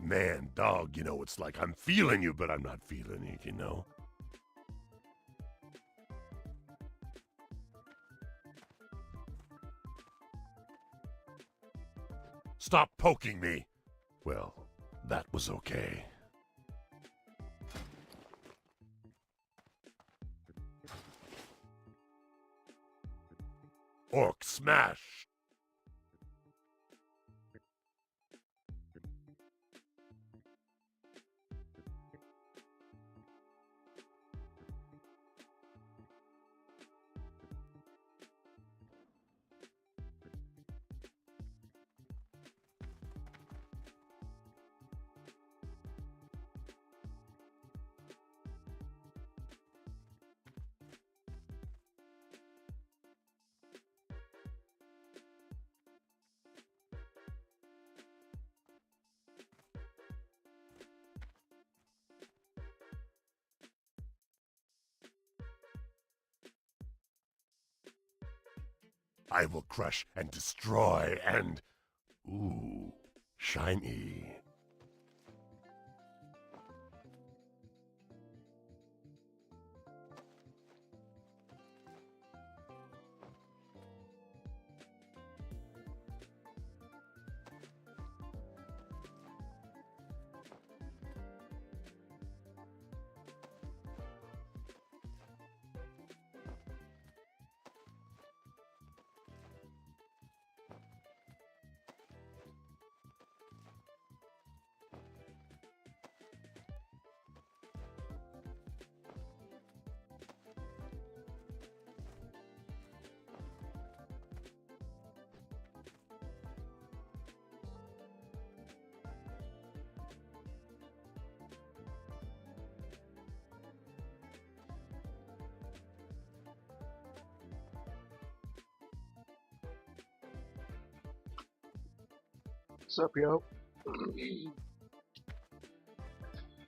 Man, dog, you know, it's like I'm feeling you, but I'm not feeling it, you know? Stop poking me! Well, that was okay. Orc smash! I will crush and destroy and... Ooh, shiny. Sup, yo?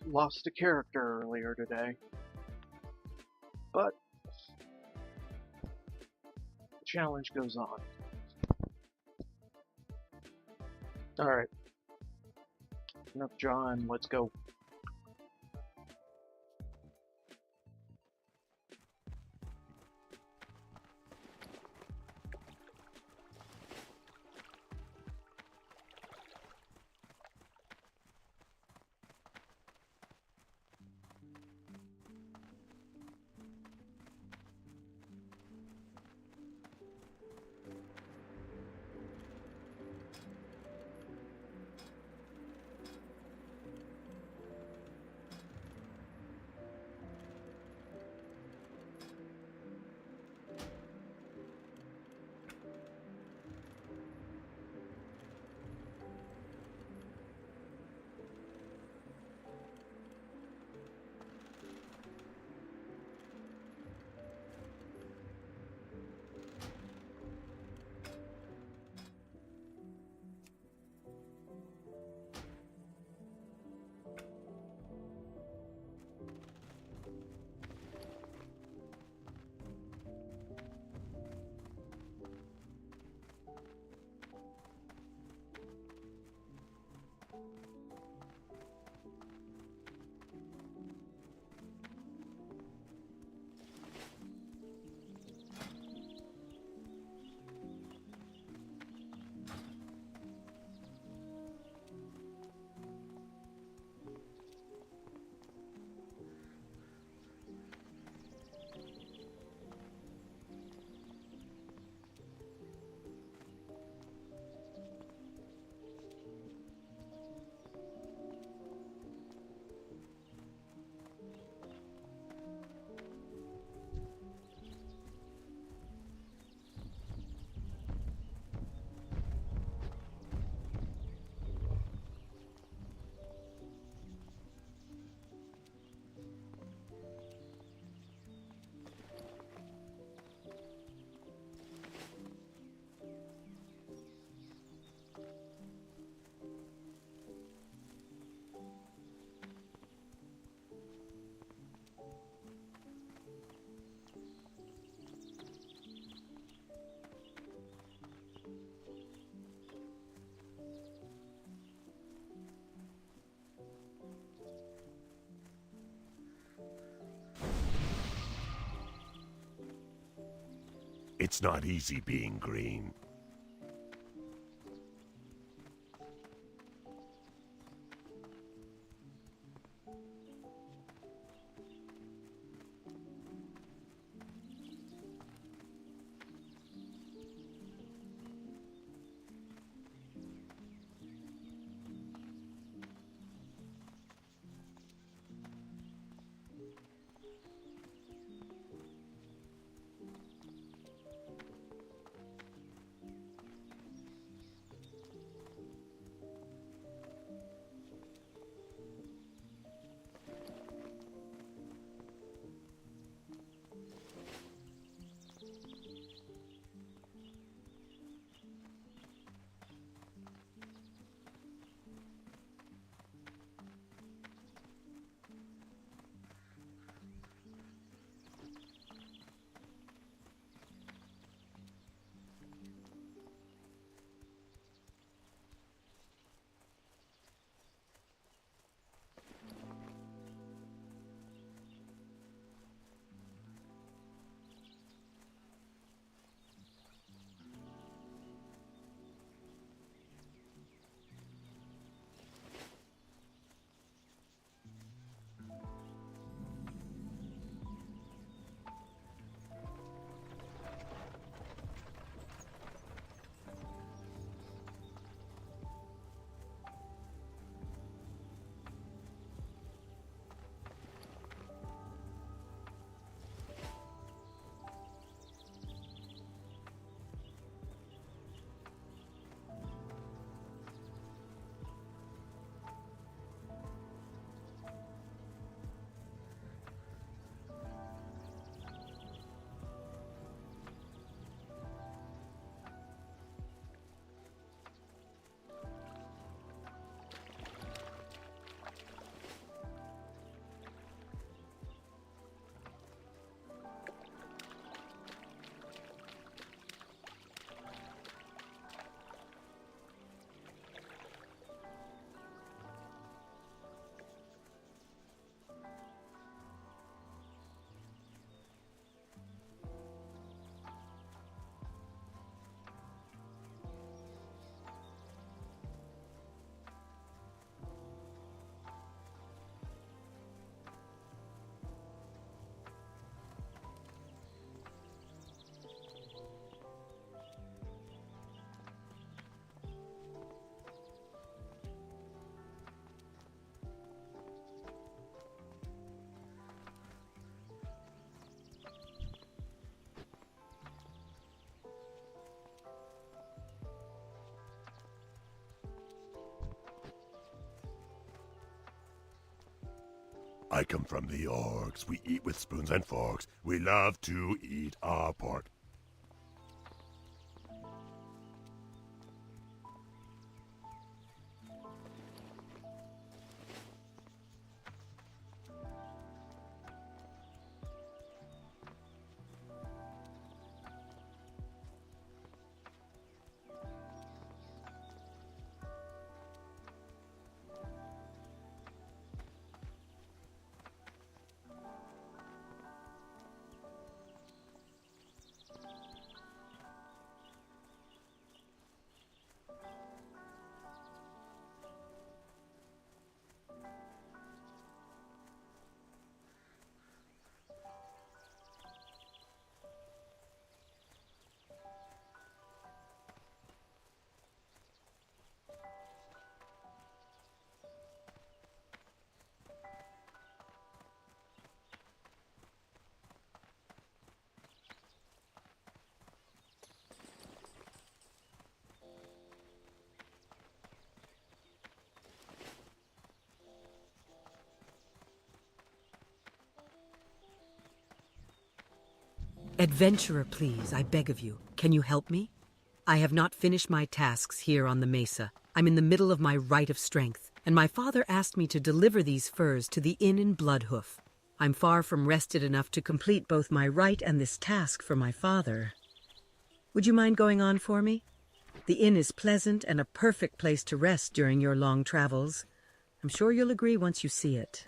Lost a character earlier today, but the challenge goes on. Alright, enough John, let's go. It's not easy being green. I come from the orcs. We eat with spoons and forks. We love to eat our pork. Adventurer, please, I beg of you. Can you help me? I have not finished my tasks here on the mesa. I'm in the middle of my rite of strength, and my father asked me to deliver these furs to the inn in Bloodhoof. I'm far from rested enough to complete both my rite and this task for my father. Would you mind going on for me? The inn is pleasant and a perfect place to rest during your long travels. I'm sure you'll agree once you see it.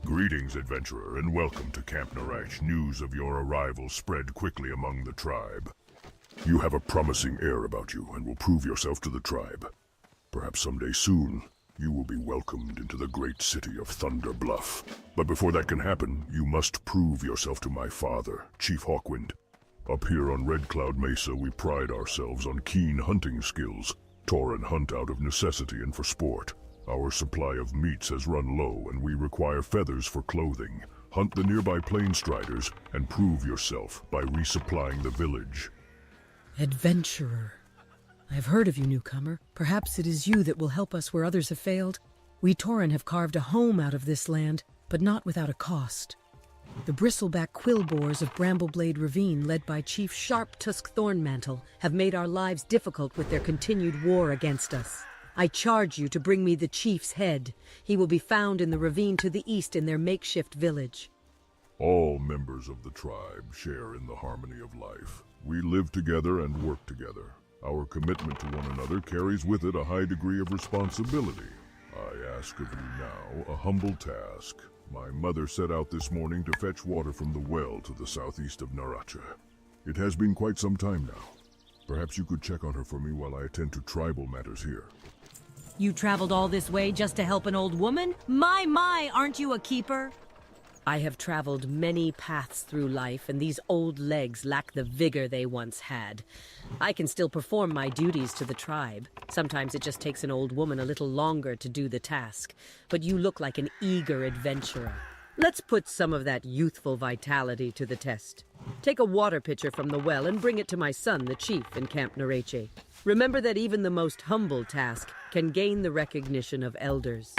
Greetings, adventurer, and welcome to Camp Narash. News of your arrival spread quickly among the tribe. You have a promising air about you and will prove yourself to the tribe. Perhaps someday soon, you will be welcomed into the great city of Thunder Bluff. But before that can happen, you must prove yourself to my father, Chief Hawkwind. Up here on Red Cloud Mesa, we pride ourselves on keen hunting skills. Tauren hunt out of necessity and for sport. Our supply of meats has run low, and we require feathers for clothing. Hunt the nearby plain striders and prove yourself by resupplying the village. Adventurer. I have heard of you, newcomer. Perhaps it is you that will help us where others have failed. We Tauren have carved a home out of this land, but not without a cost. The bristleback quillboars of Brambleblade Ravine, led by Chief Sharp-Tusk Thornmantle, have made our lives difficult with their continued war against us. I charge you to bring me the chief's head. He will be found in the ravine to the east in their makeshift village. All members of the tribe share in the harmony of life. We live together and work together. Our commitment to one another carries with it a high degree of responsibility. I ask of you now a humble task. My mother set out this morning to fetch water from the well to the southeast of Naracha. It has been quite some time now. Perhaps you could check on her for me while I attend to tribal matters here. You traveled all this way just to help an old woman? My, aren't you a keeper? I have traveled many paths through life, and these old legs lack the vigor they once had. I can still perform my duties to the tribe. Sometimes it just takes an old woman a little longer to do the task. But you look like an eager adventurer. Let's put some of that youthful vitality to the test. Take a water pitcher from the well and bring it to my son, the chief, in Camp Narache. Remember that even the most humble task can gain the recognition of elders.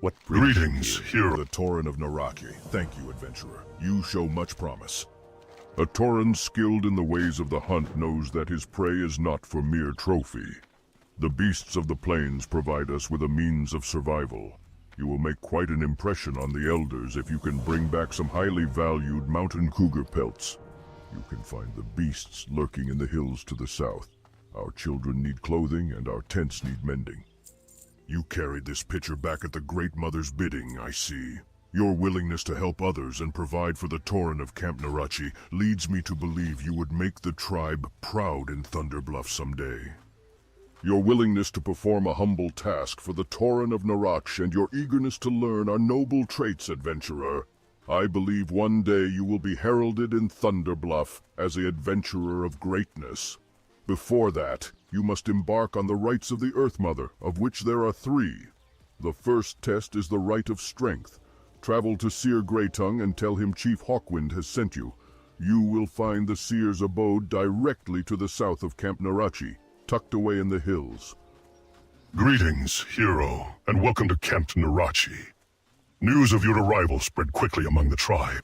What Greetings, here the Tauren of Naraki. Thank you, adventurer. You show much promise. A Tauren skilled in the ways of the hunt knows that his prey is not for mere trophy. The beasts of the plains provide us with a means of survival. You will make quite an impression on the elders if you can bring back some highly valued mountain cougar pelts. You can find the beasts lurking in the hills to the south. Our children need clothing and our tents need mending. You carried this pitcher back at the Great Mother's bidding, I see. Your willingness to help others and provide for the Tauren of Camp Narachi leads me to believe you would make the tribe proud in Thunder Bluff someday. Your willingness to perform a humble task for the Tauren of Narach and your eagerness to learn are noble traits, adventurer. I believe one day you will be heralded in Thunder Bluff as the adventurer of greatness. Before that, you must embark on the rites of the Earth Mother, of which there are 3. The first test is the rite of strength. Travel to Seer Greytongue and tell him Chief Hawkwind has sent you. You will find the Seer's abode directly to the south of Camp Narachi, tucked away in the hills. Greetings, hero, and welcome to Camp Narachi. News of your arrival spread quickly among the tribe.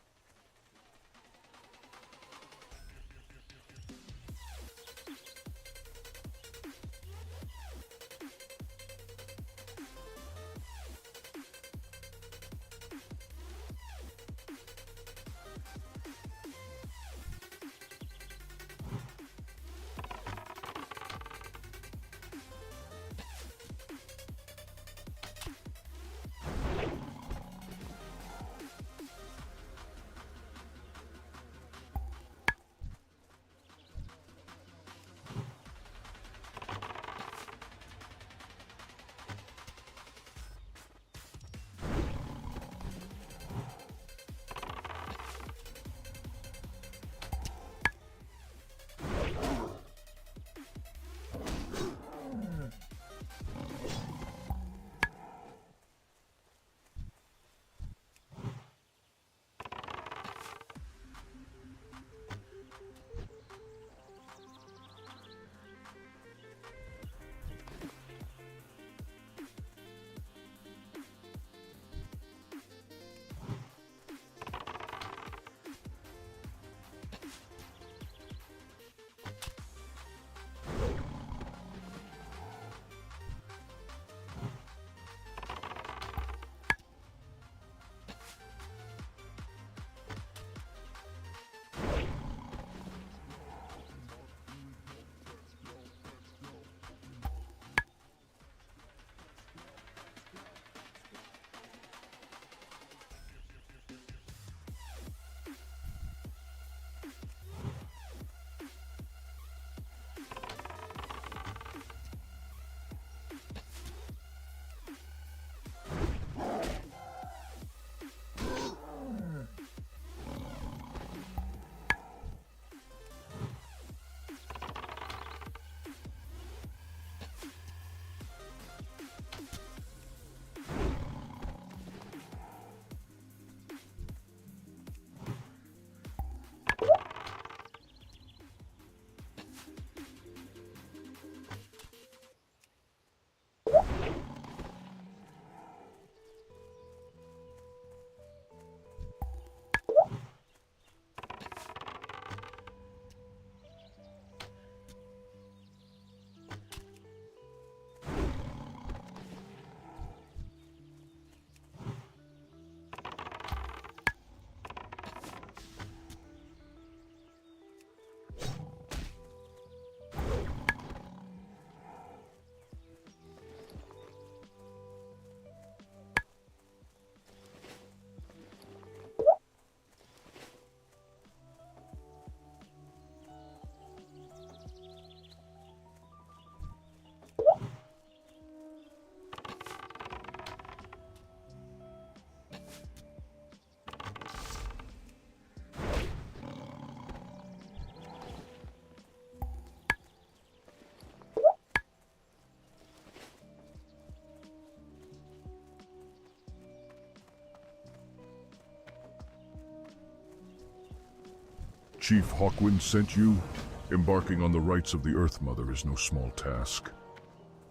Chief Hawkwind sent you? Embarking on the rites of the Earth Mother is no small task.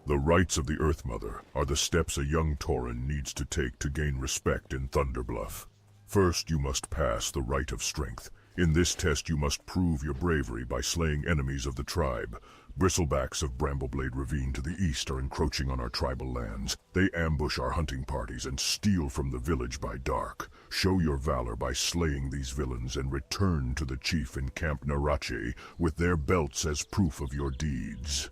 The rites of the Earth Mother are the steps a young Tauren needs to take to gain respect in Thunderbluff. First, you must pass the Rite of Strength. In this test, you must prove your bravery by slaying enemies of the tribe. Bristlebacks of Brambleblade Ravine to the east are encroaching on our tribal lands. They ambush our hunting parties and steal from the village by dark. Show your valor by slaying these villains and return to the chief in Camp Narache with their belts as proof of your deeds.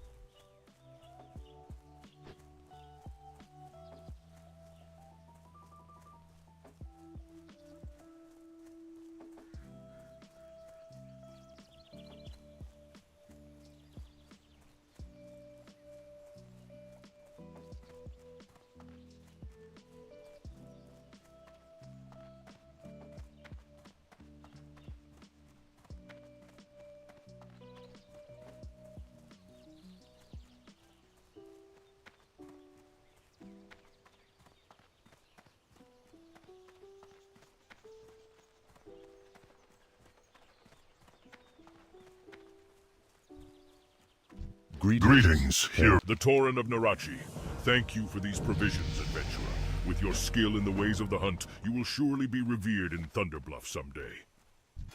Greetings, hero. The Tauren of Narache, thank you for these provisions, adventurer. With your skill in the ways of the hunt, you will surely be revered in Thunderbluff someday.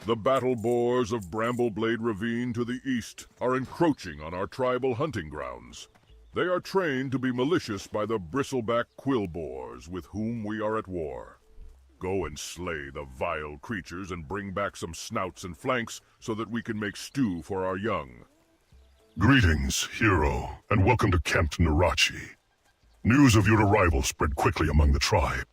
The battle boars of Brambleblade Ravine to the east are encroaching on our tribal hunting grounds. They are trained to be malicious by the bristleback quill boars with whom we are at war. Go and slay the vile creatures and bring back some snouts and flanks so that we can make stew for our young. Greetings, hero, and welcome to Camp Narache. News of your arrival spread quickly among the tribe.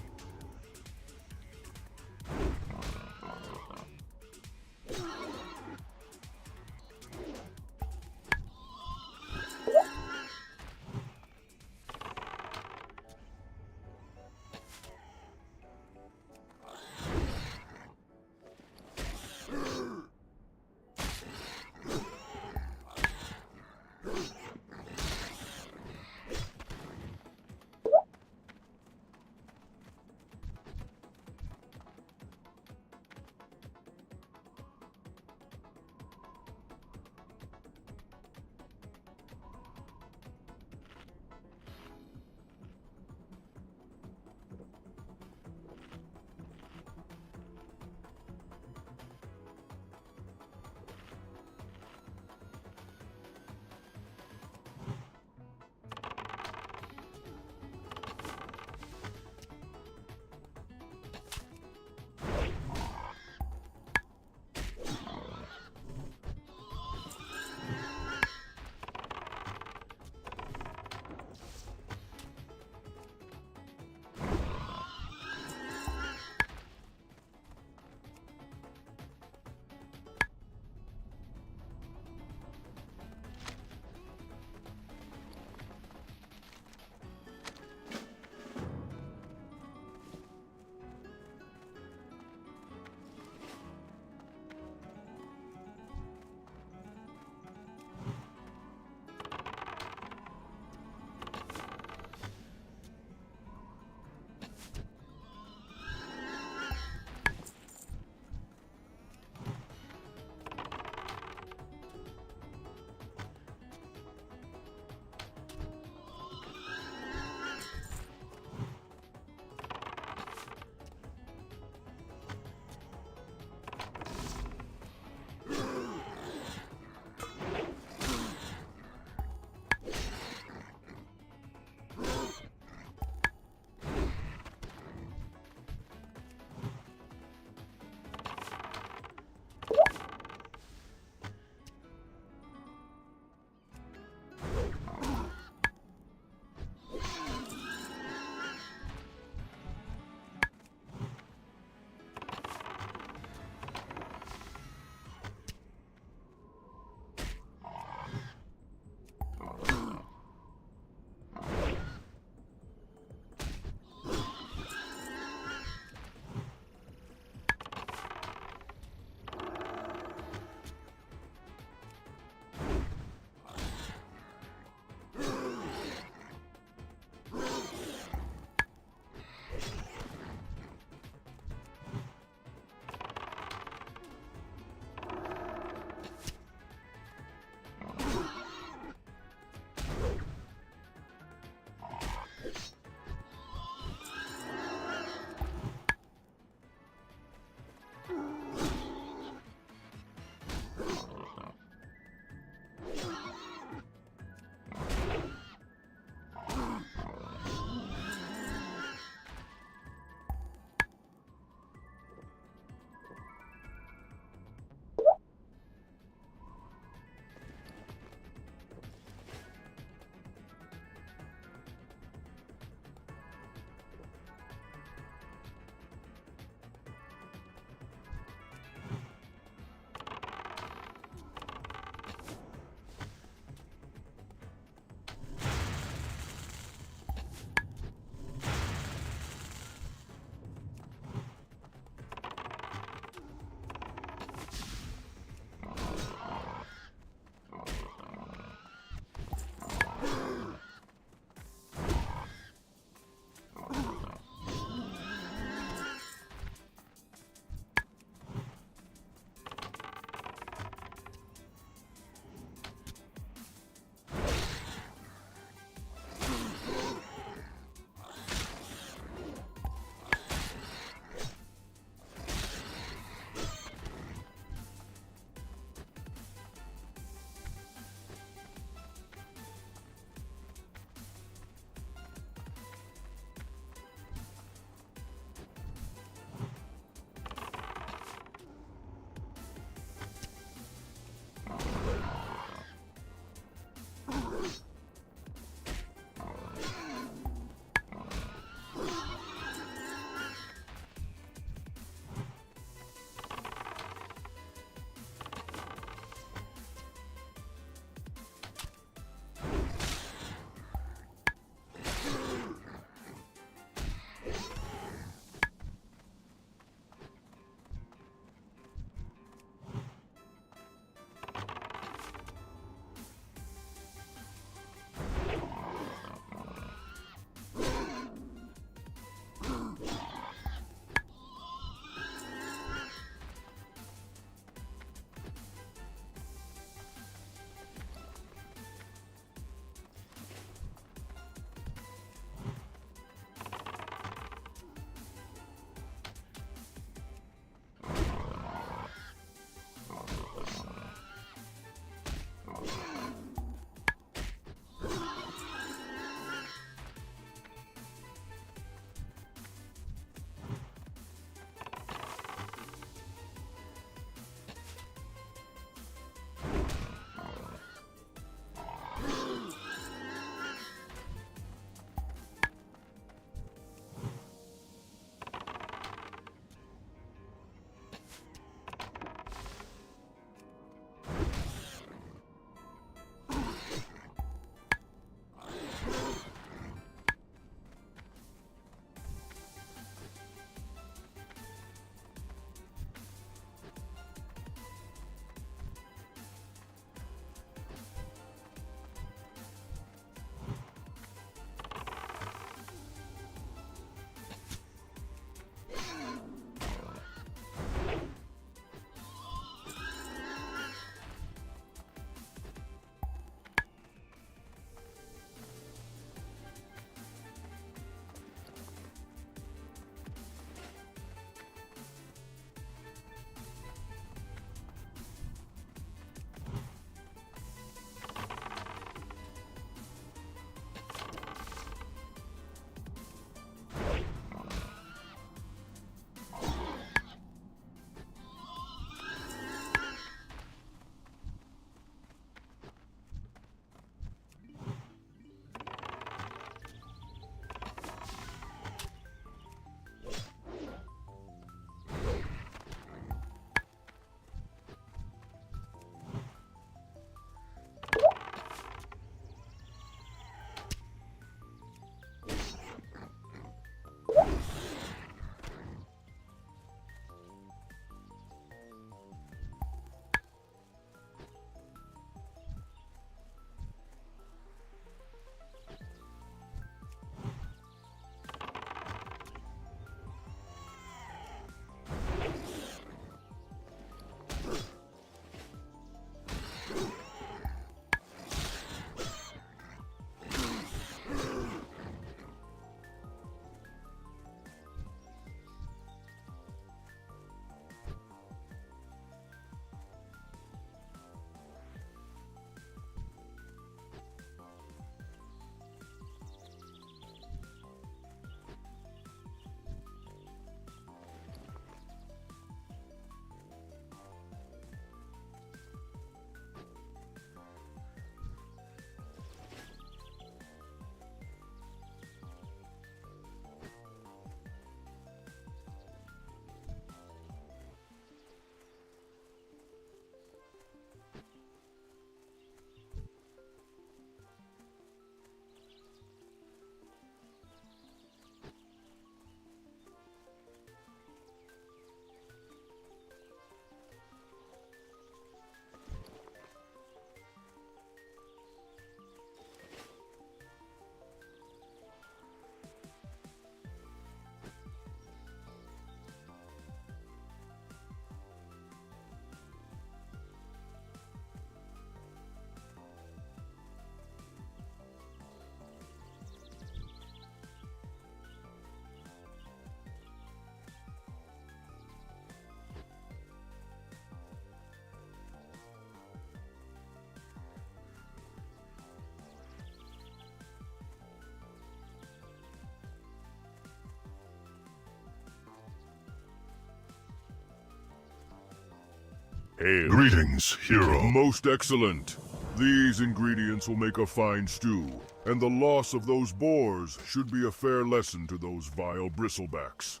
Ale. Greetings, hero. Most excellent. These ingredients will make a fine stew, and the loss of those boars should be a fair lesson to those vile bristlebacks.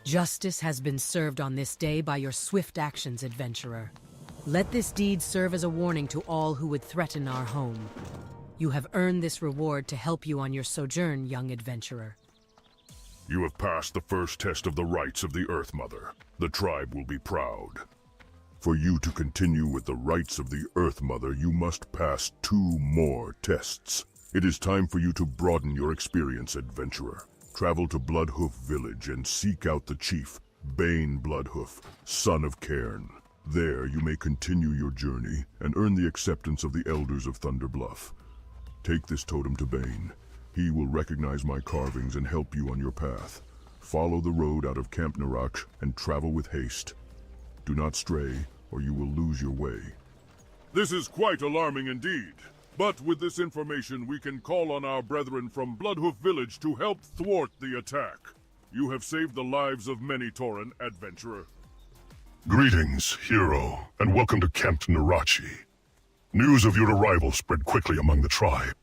Justice has been served on this day by your swift actions, adventurer. Let this deed serve as a warning to all who would threaten our home. You have earned this reward to help you on your sojourn, young adventurer. You have passed the first test of the rights of the Earth Mother. The tribe will be proud. For you to continue with the rights of the Earth Mother, you must pass 2 more tests. It is time for you to broaden your experience, adventurer. Travel to Bloodhoof Village and seek out the chief, Bane Bloodhoof, son of Cairn. There you may continue your journey and earn the acceptance of the elders of Thunder Bluff. Take this totem to Bane. He will recognize my carvings and help you on your path. Follow the road out of Camp Narach and travel with haste. Do not stray, or you will lose your way. This is quite alarming indeed. But with this information, we can call on our brethren from Bloodhoof Village to help thwart the attack. You have saved the lives of many, Tauren, adventurer. Greetings, hero, and welcome to Camp Narachi. News of your arrival spread quickly among the tribe.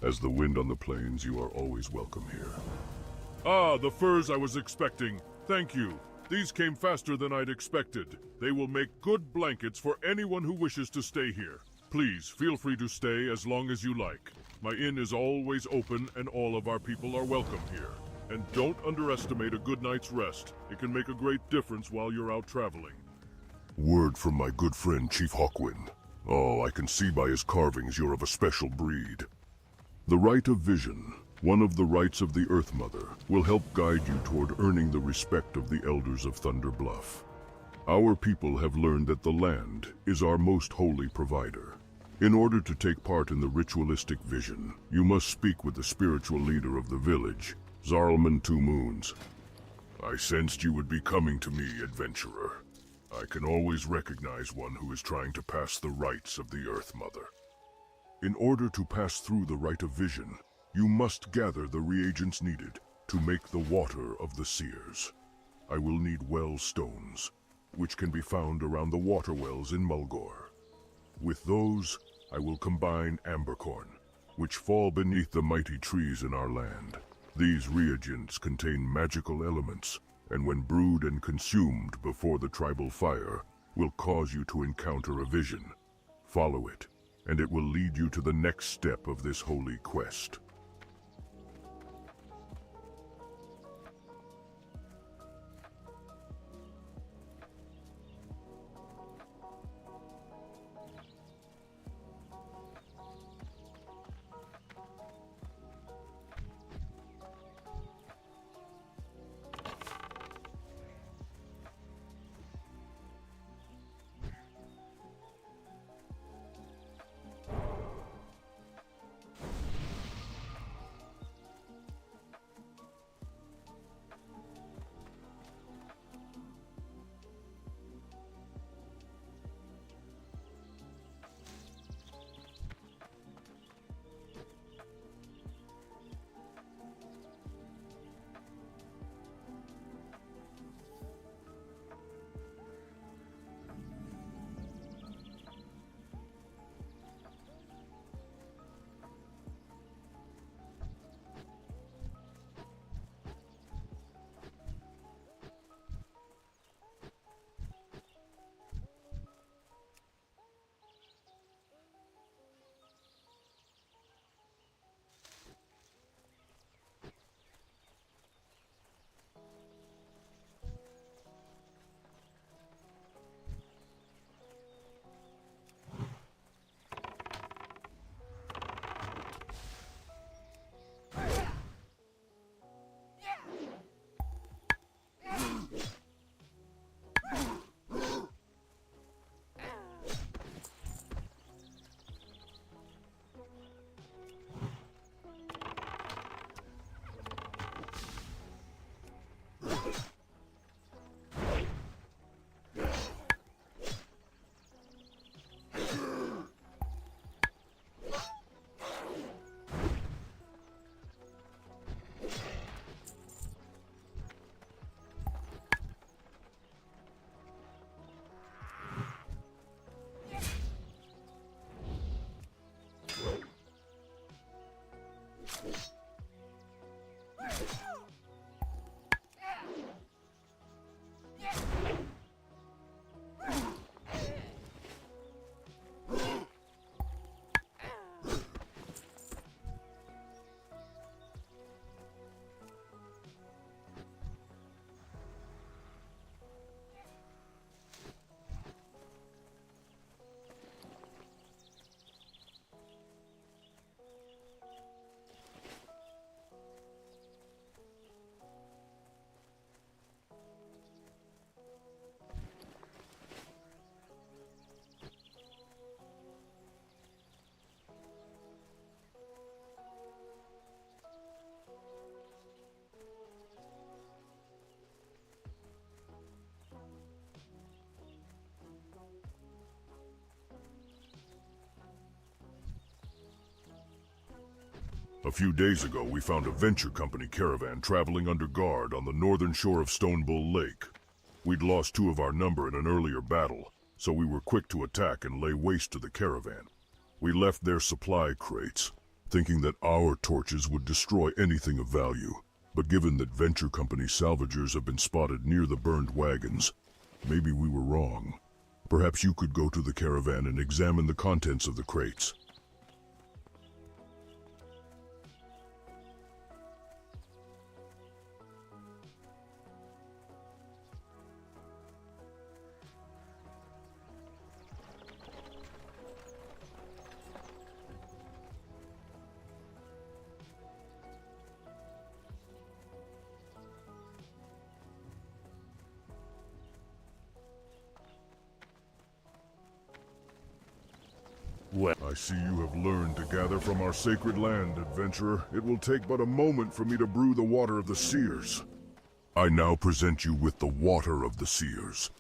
As the wind on the plains, you are always welcome here. Ah, the furs I was expecting. Thank you. These came faster than I'd expected. They will make good blankets for anyone who wishes to stay here. Please, feel free to stay as long as you like. My inn is always open and all of our people are welcome here. And don't underestimate a good night's rest. It can make a great difference while you're out traveling. Word from my good friend Chief Hawkwind. Oh, I can see by his carvings you're of a special breed. The Rite of Vision, one of the rites of the Earth Mother, will help guide you toward earning the respect of the Elders of Thunder Bluff. Our people have learned that the land is our most holy provider. In order to take part in the ritualistic vision, you must speak with the spiritual leader of the village, Zarlman Two Moons. I sensed you would be coming to me, adventurer. I can always recognize one who is trying to pass the rites of the Earth Mother. In order to pass through the Rite of Vision, you must gather the reagents needed to make the Water of the Seers. I will need well stones, which can be found around the water wells in Mulgore. With those, I will combine ambercorn, which fall beneath the mighty trees in our land. These reagents contain magical elements, and when brewed and consumed before the tribal fire, will cause you to encounter a vision. Follow it, and it will lead you to the next step of this holy quest. A few days ago, we found a venture company caravan traveling under guard on the northern shore of Stone Bull Lake. We'd lost 2 of our number in an earlier battle, so we were quick to attack and lay waste to the caravan. We left their supply crates, thinking that our torches would destroy anything of value. But given that Venture Company salvagers have been spotted near the burned wagons, maybe we were wrong. Perhaps you could go to the caravan and examine the contents of the crates. Well, I see you have learned to gather from our sacred land, adventurer. It will take but a moment for me to brew the water of the seers. I now present you with the water of the seers.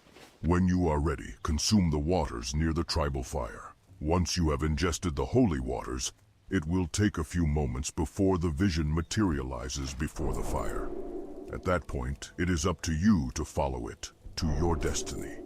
When you are ready, consume the waters near the tribal fire. Once you have ingested the holy waters, it will take a few moments before the vision materializes before the fire. At that point, it is up to you to follow it to your destiny.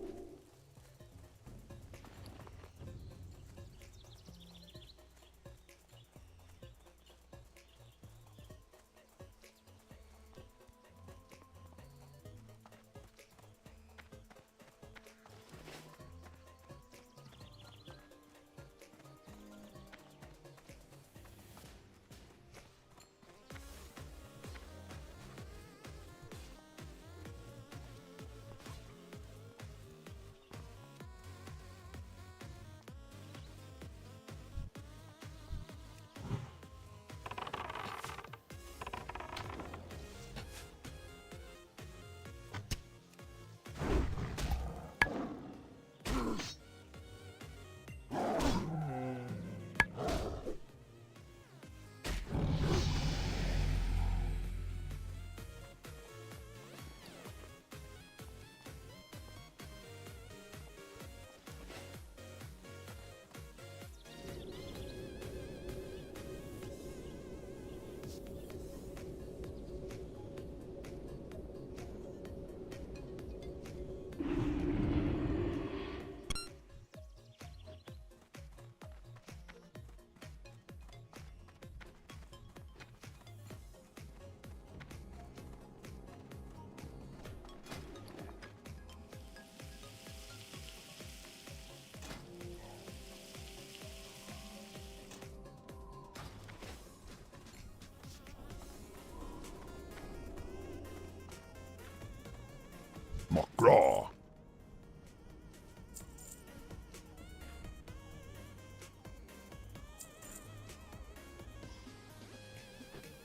McGraw.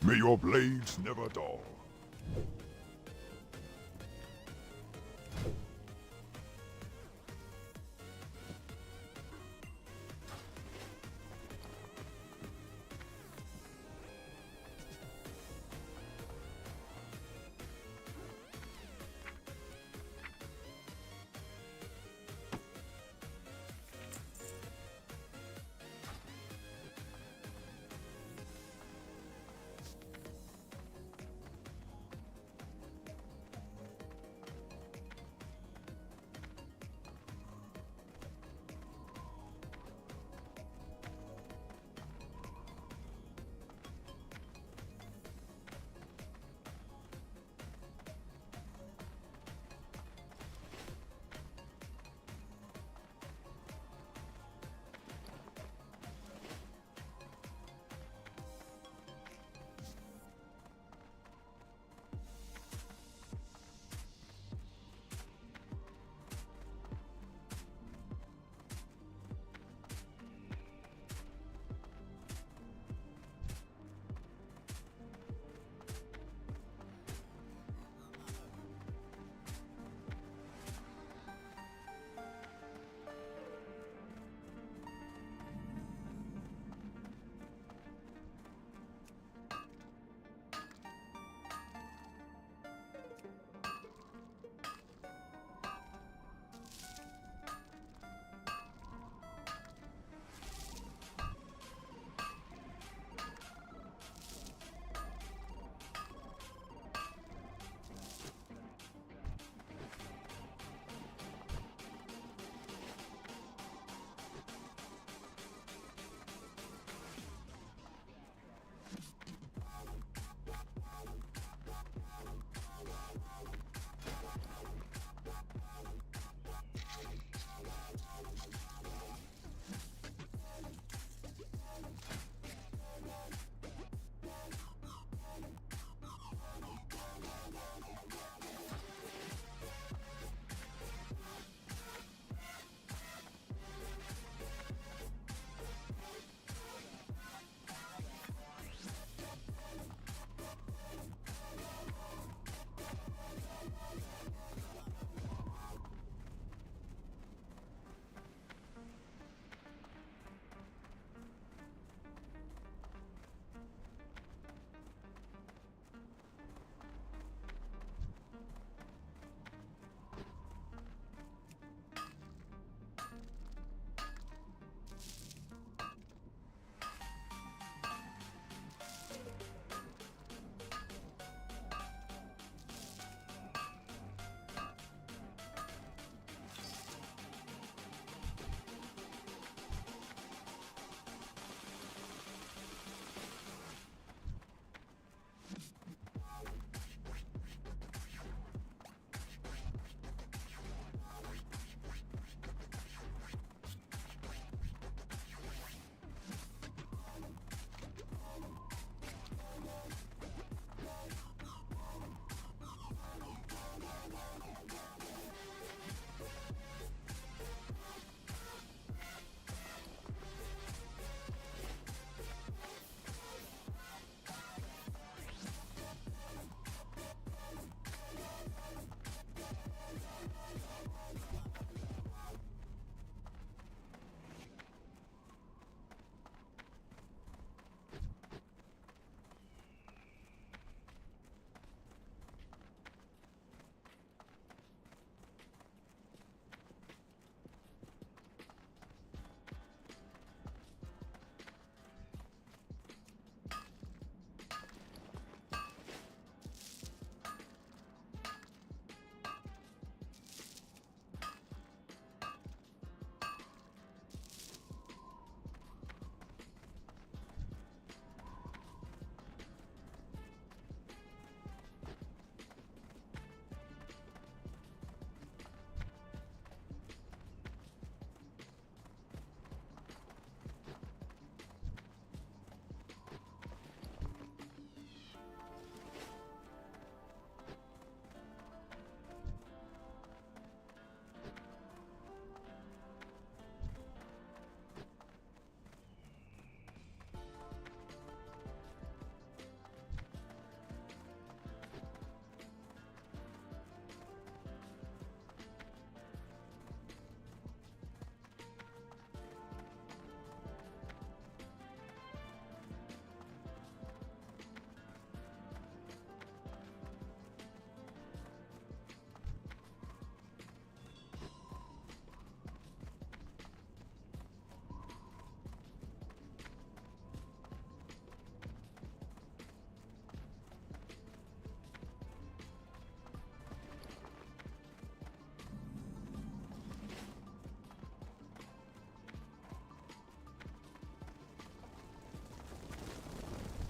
May your blades never dull.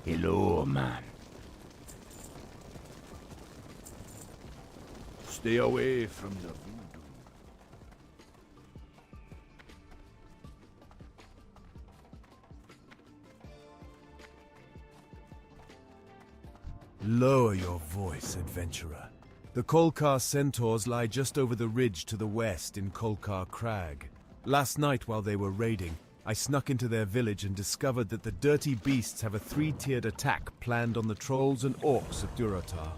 Hello, man. Stay away from the voodoo. Lower your voice, adventurer. The Kolkar centaurs lie just over the ridge to the west in Kolkar Crag. Last night while they were raiding, I snuck into their village and discovered that the dirty beasts have a 3-tiered attack planned on the trolls and orcs of Durotar.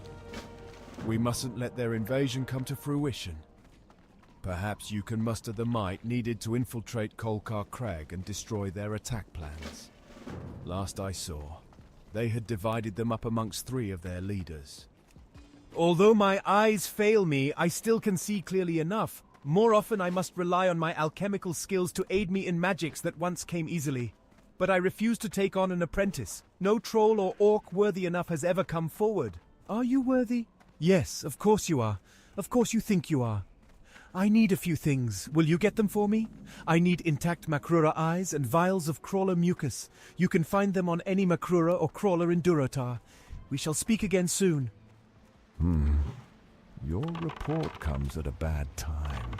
We mustn't let their invasion come to fruition. Perhaps you can muster the might needed to infiltrate Kolkar Crag and destroy their attack plans. Last I saw, they had divided them up amongst 3 of their leaders. Although my eyes fail me, I still can see clearly enough. More often I must rely on my alchemical skills to aid me in magics that once came easily. But I refuse to take on an apprentice. No troll or orc worthy enough has ever come forward. Are you worthy? Yes, of course you are. Of course you think you are. I need a few things. Will you get them for me? I need intact Makrura eyes and vials of crawler mucus. You can find them on any Makrura or crawler in Durotar. We shall speak again soon. Your report comes at a bad time.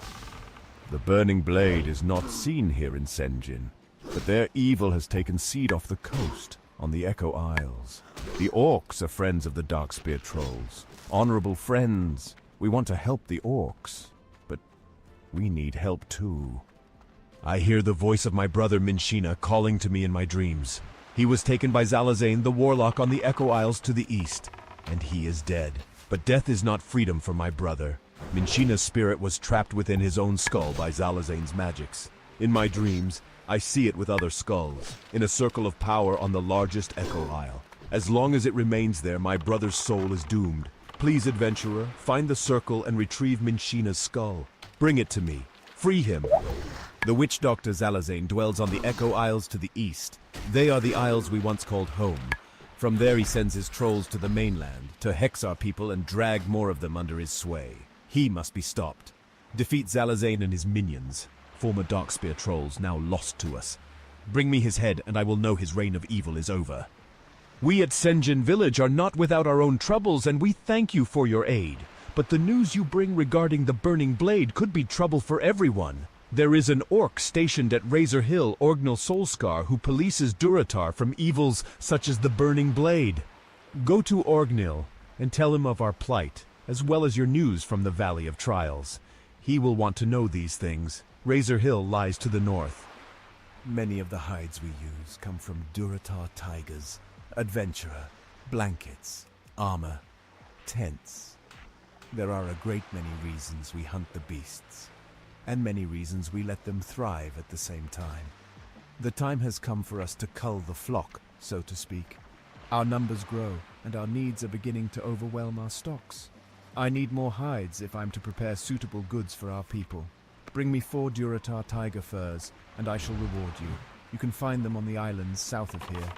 The Burning Blade is not seen here in Senjin, but their evil has taken seed off the coast, on the Echo Isles. The orcs are friends of the Darkspear trolls. Honorable friends. We want to help the orcs, but we need help too. I hear the voice of my brother Minshina calling to me in my dreams. He was taken by Zalazane, the warlock on the Echo Isles to the east, and he is dead. But death is not freedom for my brother. Minshina's spirit was trapped within his own skull by Zalazane's magics. In my dreams, I see it with other skulls, in a circle of power on the largest Echo Isle. As long as it remains there, my brother's soul is doomed. Please, adventurer, find the circle and retrieve Minshina's skull. Bring it to me. Free him. The witch doctor Zalazane dwells on the Echo Isles to the east. They are the isles we once called home. From there he sends his trolls to the mainland, to hex our people and drag more of them under his sway. He must be stopped. Defeat Zalazane and his minions, former Darkspear trolls now lost to us. Bring me his head and I will know his reign of evil is over. We at Senjin Village are not without our own troubles, and we thank you for your aid. But the news you bring regarding the Burning Blade could be trouble for everyone. There is an orc stationed at Razor Hill, Orgnal Soulscar, who polices Durotar from evils such as the Burning Blade. Go to Orgnil and tell him of our plight, as well as your news from the Valley of Trials. He will want to know these things. Razor Hill lies to the north. Many of the hides we use come from Durotar tigers, adventurer, blankets, armor, tents. There are a great many reasons we hunt the beasts, and many reasons we let them thrive at the same time. The time has come for us to cull the flock, so to speak. Our numbers grow, and our needs are beginning to overwhelm our stocks. I need more hides if I'm to prepare suitable goods for our people. Bring me 4 Durotar tiger furs, and I shall reward you. You can find them on the islands south of here.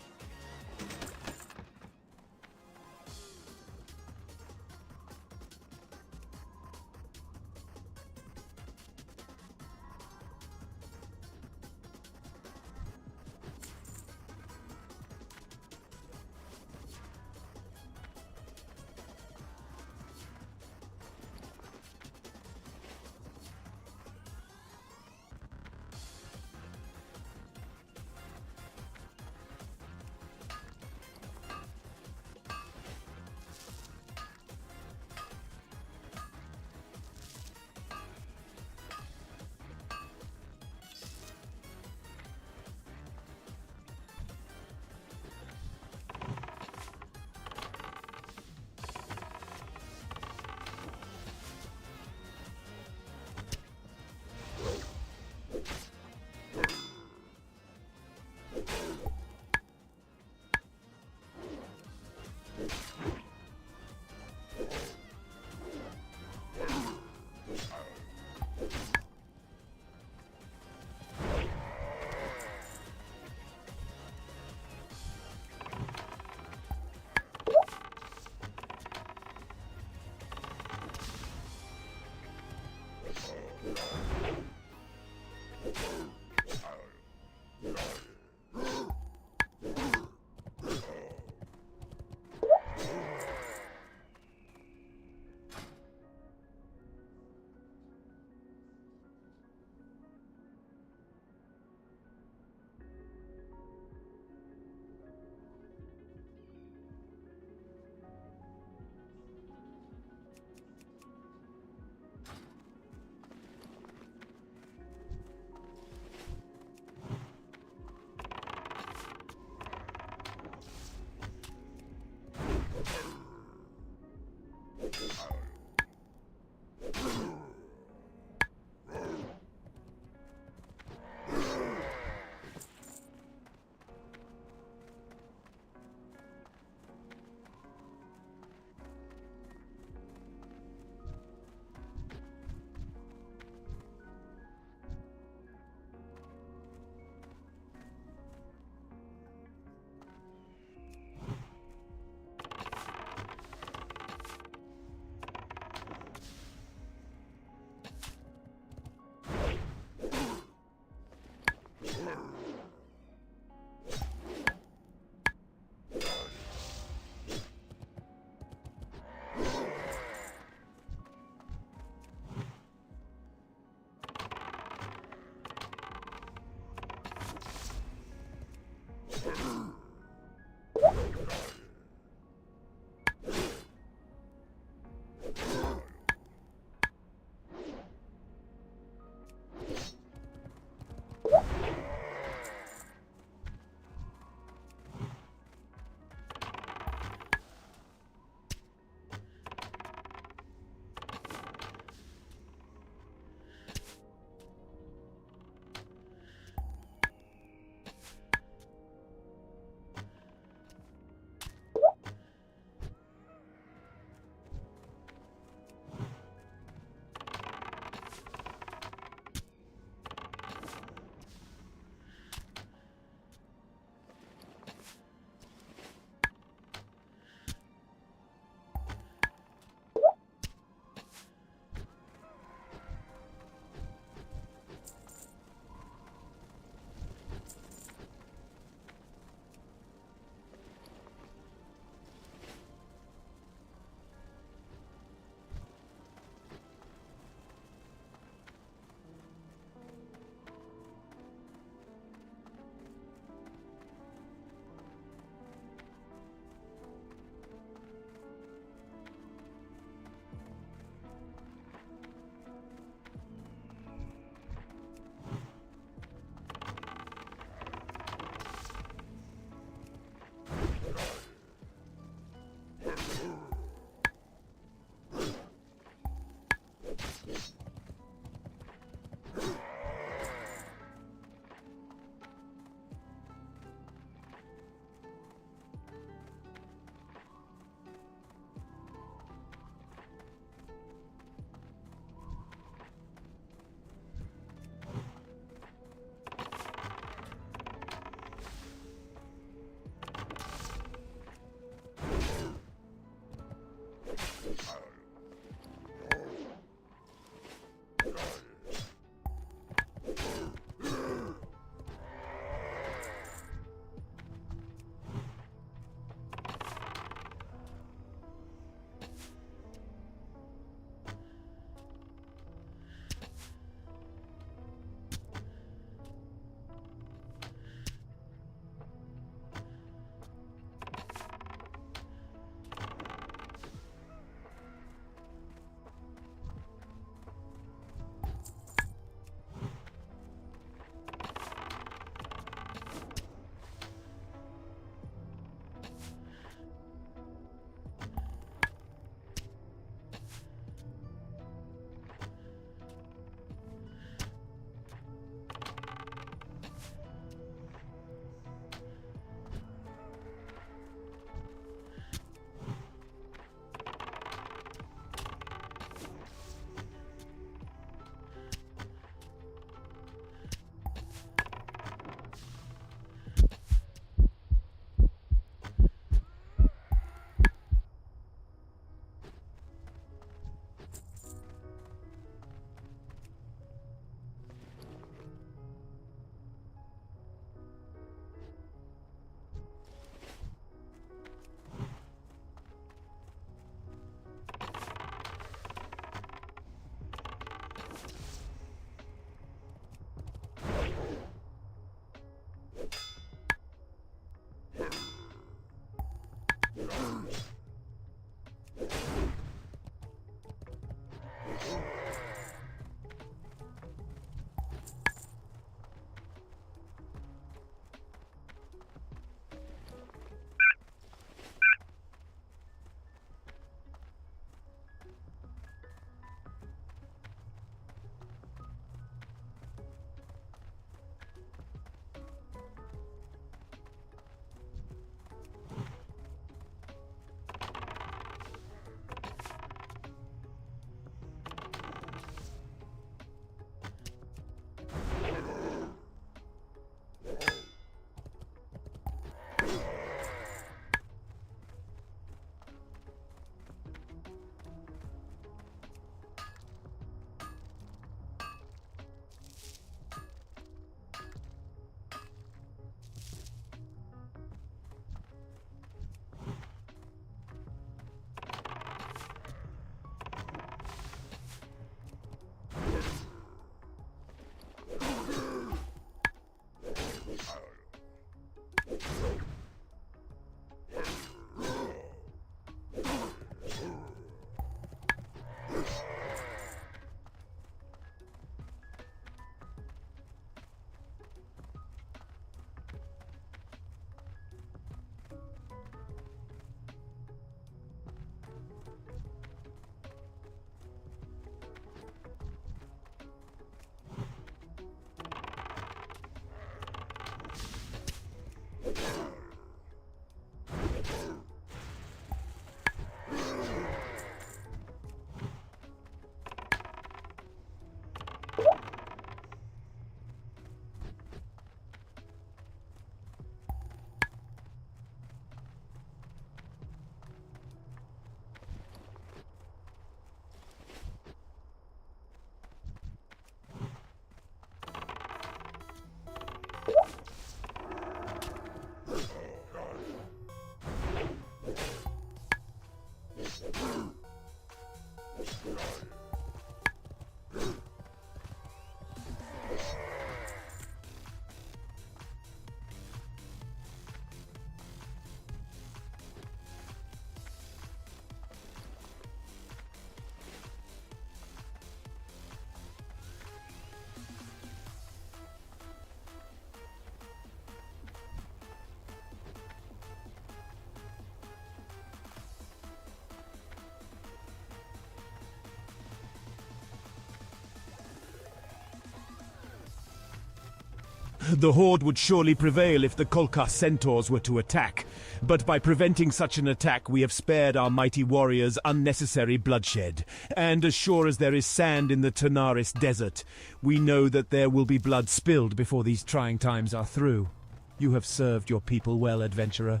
The Horde would surely prevail if the Kolkar centaurs were to attack, but by preventing such an attack we have spared our mighty warriors unnecessary bloodshed. And as sure as there is sand in the Tanaris desert, we know that there will be blood spilled before these trying times are through. You have served your people well, adventurer.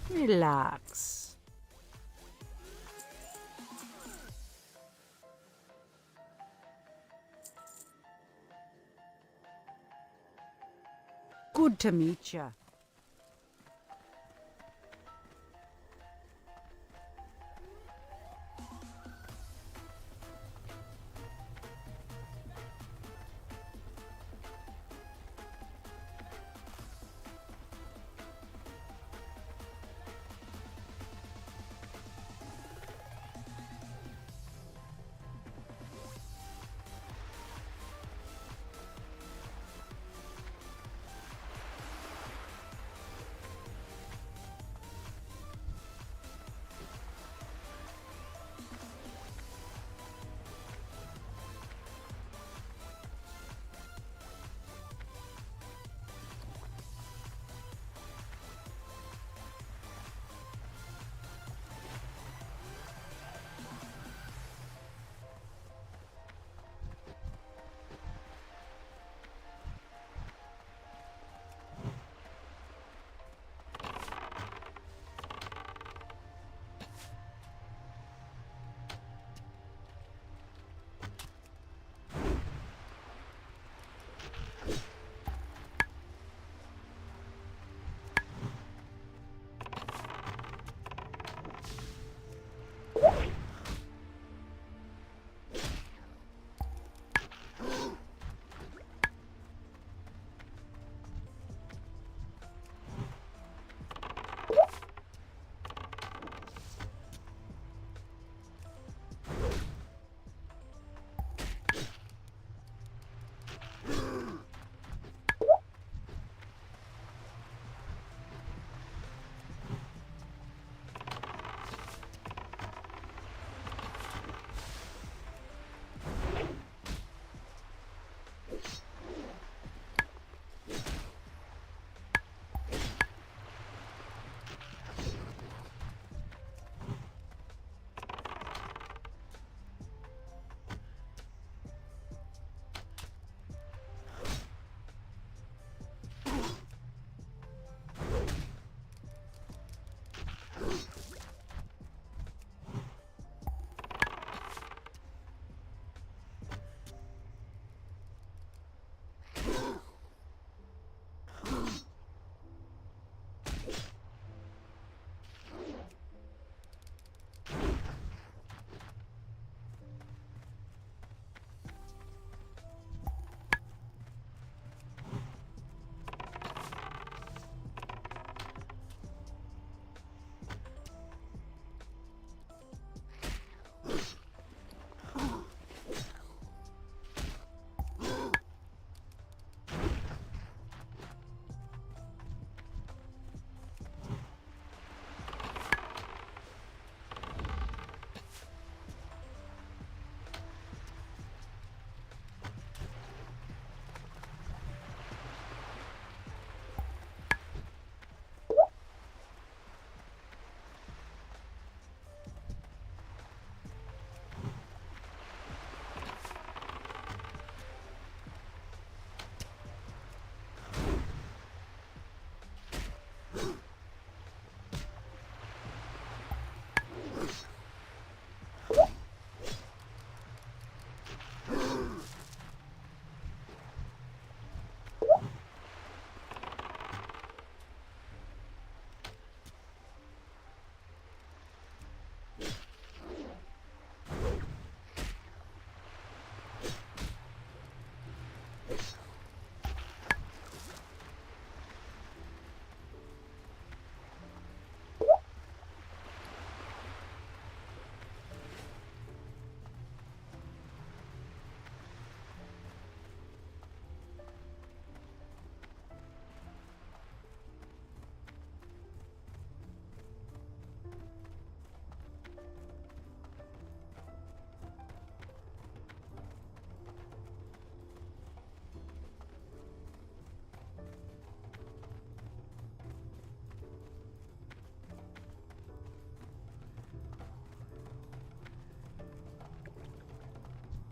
Relax. Good to meet you.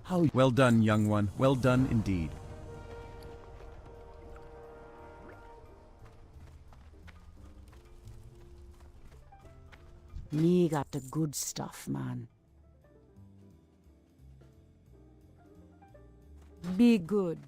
How well done, young one. Well done indeed. Me got the good stuff, man. Be good.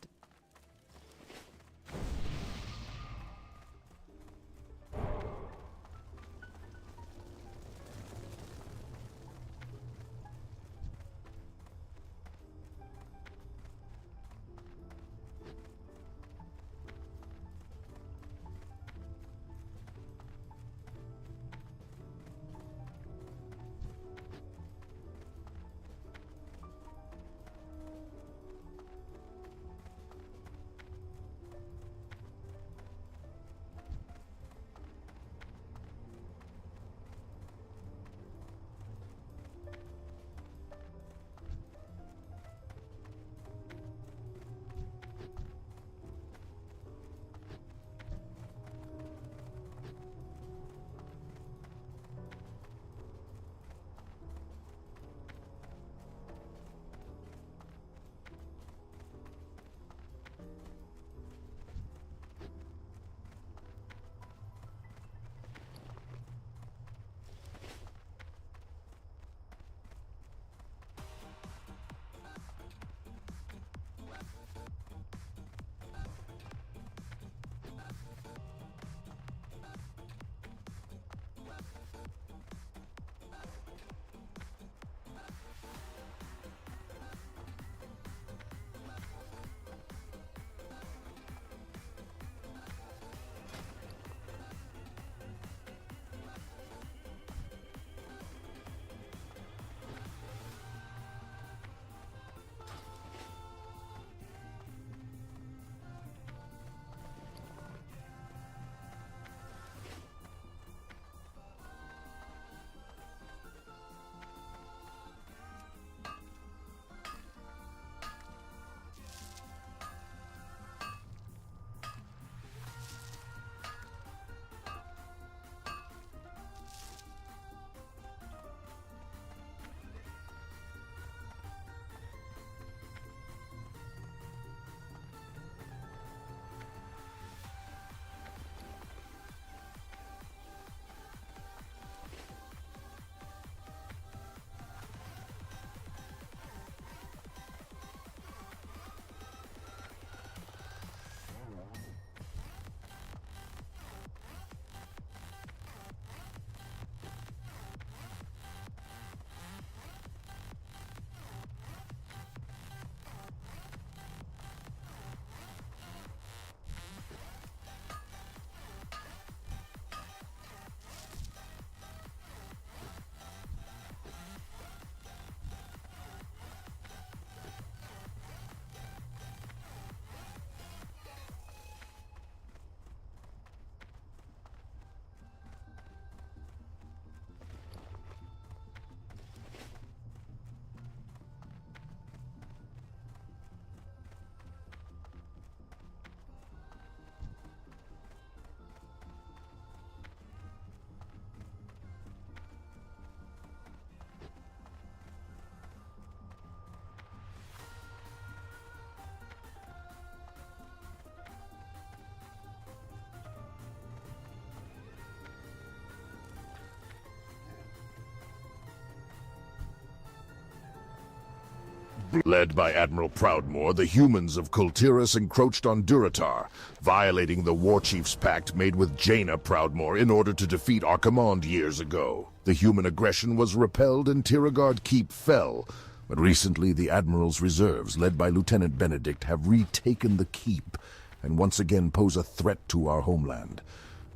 Led by Admiral Proudmoore, the humans of Kultiris encroached on Durotar, violating the War Chief's pact made with Jaina Proudmoore in order to defeat our command years ago. The human aggression was repelled and Tiragard Keep fell, but recently the Admiral's reserves, led by Lieutenant Benedict, have retaken the Keep and once again pose a threat to our homeland.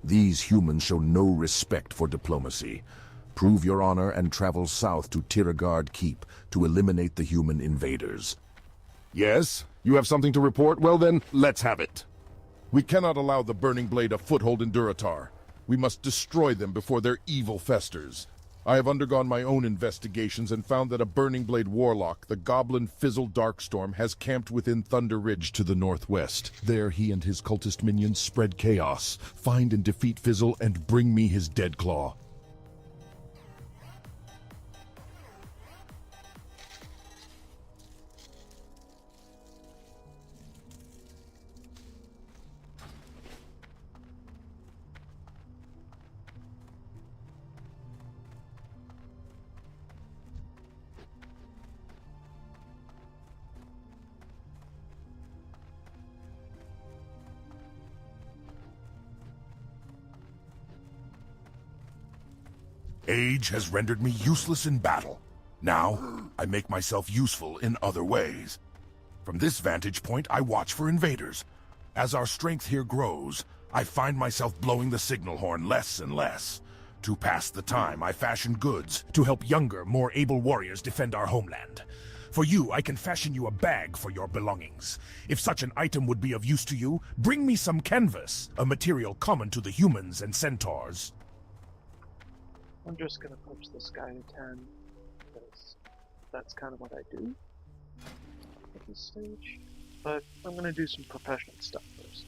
These humans show no respect for diplomacy. Prove your honor and travel south to Tiragard Keep to eliminate the human invaders. Yes? You have something to report? Well then, let's have it. We cannot allow the Burning Blade a foothold in Durotar. We must destroy them before their evil festers. I have undergone my own investigations and found that a Burning Blade warlock, the Goblin Fizzle Darkstorm, has camped within Thunder Ridge to the northwest. There he and his cultist minions spread chaos. Find and defeat Fizzle and bring me his dead claw. Age has rendered me useless in battle. Now, I make myself useful in other ways. From this vantage point, I watch for invaders. As our strength here grows, I find myself blowing the signal horn less and less. To pass the time, I fashion goods to help younger, more able warriors defend our homeland. For you, I can fashion you a bag for your belongings. If such an item would be of use to you, bring me some canvas, a material common to the humans and centaurs. I'm just gonna push this guy to 10, because that's kind of what I do at this stage. But I'm gonna do some professional stuff first.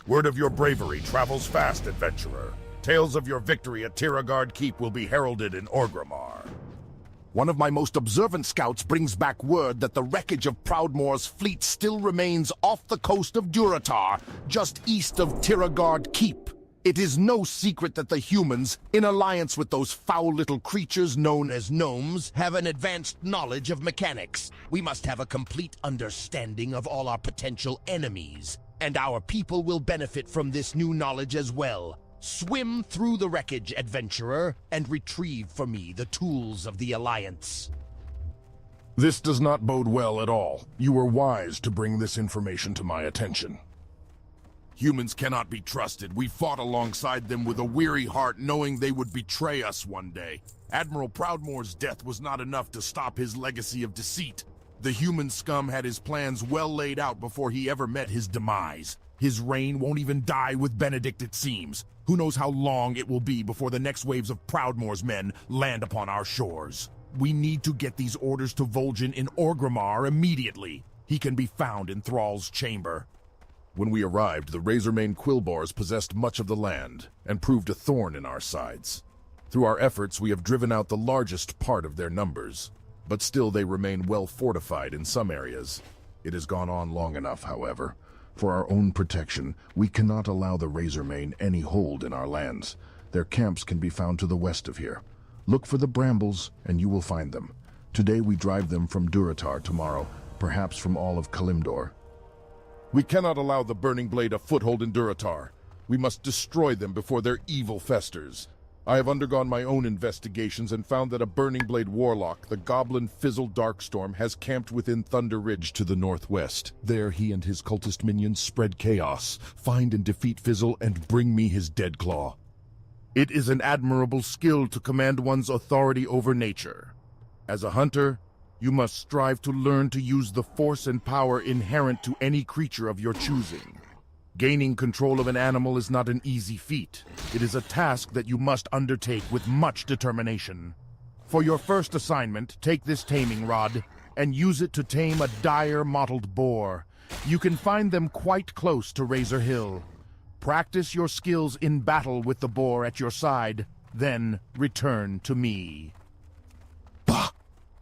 Word of your bravery travels fast, adventurer. Tales of your victory at Tiragard Keep will be heralded in Orgrimmar. One of my most observant scouts brings back word that the wreckage of Proudmoore's fleet still remains off the coast of Durotar, just east of Tiragard Keep. It is no secret that the humans, in alliance with those foul little creatures known as gnomes, have an advanced knowledge of mechanics. We must have a complete understanding of all our potential enemies, and our people will benefit from this new knowledge as well. Swim through the wreckage, adventurer, and retrieve for me the tools of the Alliance. This does not bode well at all. You were wise to bring this information to my attention. Humans cannot be trusted. We fought alongside them with a weary heart, knowing they would betray us one day. Admiral Proudmoore's death was not enough to stop his legacy of deceit. The human scum had his plans well laid out before he ever met his demise. His reign won't even die with Benedict, it seems. Who knows how long it will be before the next waves of Proudmoore's men land upon our shores. We need to get these orders to Vol'jin in Orgrimmar immediately. He can be found in Thrall's chamber. When we arrived, the Razormane Quillbars possessed much of the land, and proved a thorn in our sides. Through our efforts, we have driven out the largest part of their numbers, but still they remain well fortified in some areas. It has gone on long enough, however. For our own protection, we cannot allow the Razormane any hold in our lands. Their camps can be found to the west of here. Look for the brambles, and you will find them. Today we drive them from Durotar, tomorrow, perhaps from all of Kalimdor. We cannot allow the Burning Blade a foothold in Durotar. We must destroy them before their evil festers. I have undergone my own investigations and found that a Burning Blade warlock, the goblin Fizzle Darkstorm, has camped within Thunder Ridge to the northwest. There he and his cultist minions spread chaos, find and defeat Fizzle, and bring me his dead claw. It is an admirable skill to command one's authority over nature. As a hunter, you must strive to learn to use the force and power inherent to any creature of your choosing. Gaining control of an animal is not an easy feat. It is a task that you must undertake with much determination. For your first assignment, take this taming rod and use it to tame a dire mottled boar. You can find them quite close to Razor Hill. Practice your skills in battle with the boar at your side, then return to me. Bah!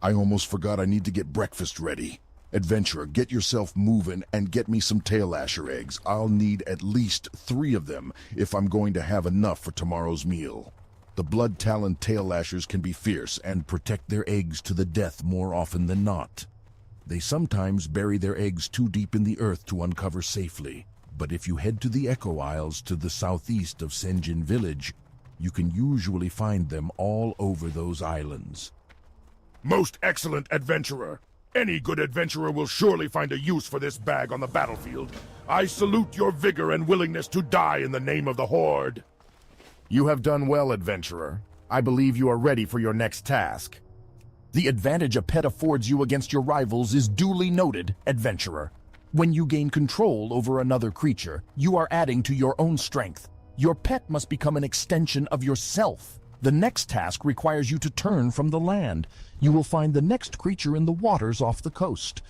I almost forgot I need to get breakfast ready. Adventurer, get yourself moving and get me some tail asher eggs. I'll need at least 3 of them if I'm going to have enough for tomorrow's meal. The blood-taloned tail lashers can be fierce and protect their eggs to the death more often than not. They sometimes bury their eggs too deep in the earth to uncover safely. But if you head to the Echo Isles to the southeast of Senjin Village, you can usually find them all over those islands. Most excellent adventurer! Any good adventurer will surely find a use for this bag on the battlefield. I salute your vigor and willingness to die in the name of the Horde. You have done well, adventurer. I believe you are ready for your next task. The advantage a pet affords you against your rivals is duly noted, adventurer. When you gain control over another creature, you are adding to your own strength. Your pet must become an extension of yourself. The next task requires you to turn from the land. You will find the next creature in the waters off the coast,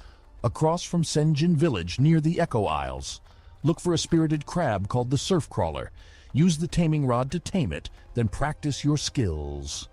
across from Senjin Village near the Echo Isles. Look for a spirited crab called the Surf Crawler. Use the taming rod to tame it, then practice your skills.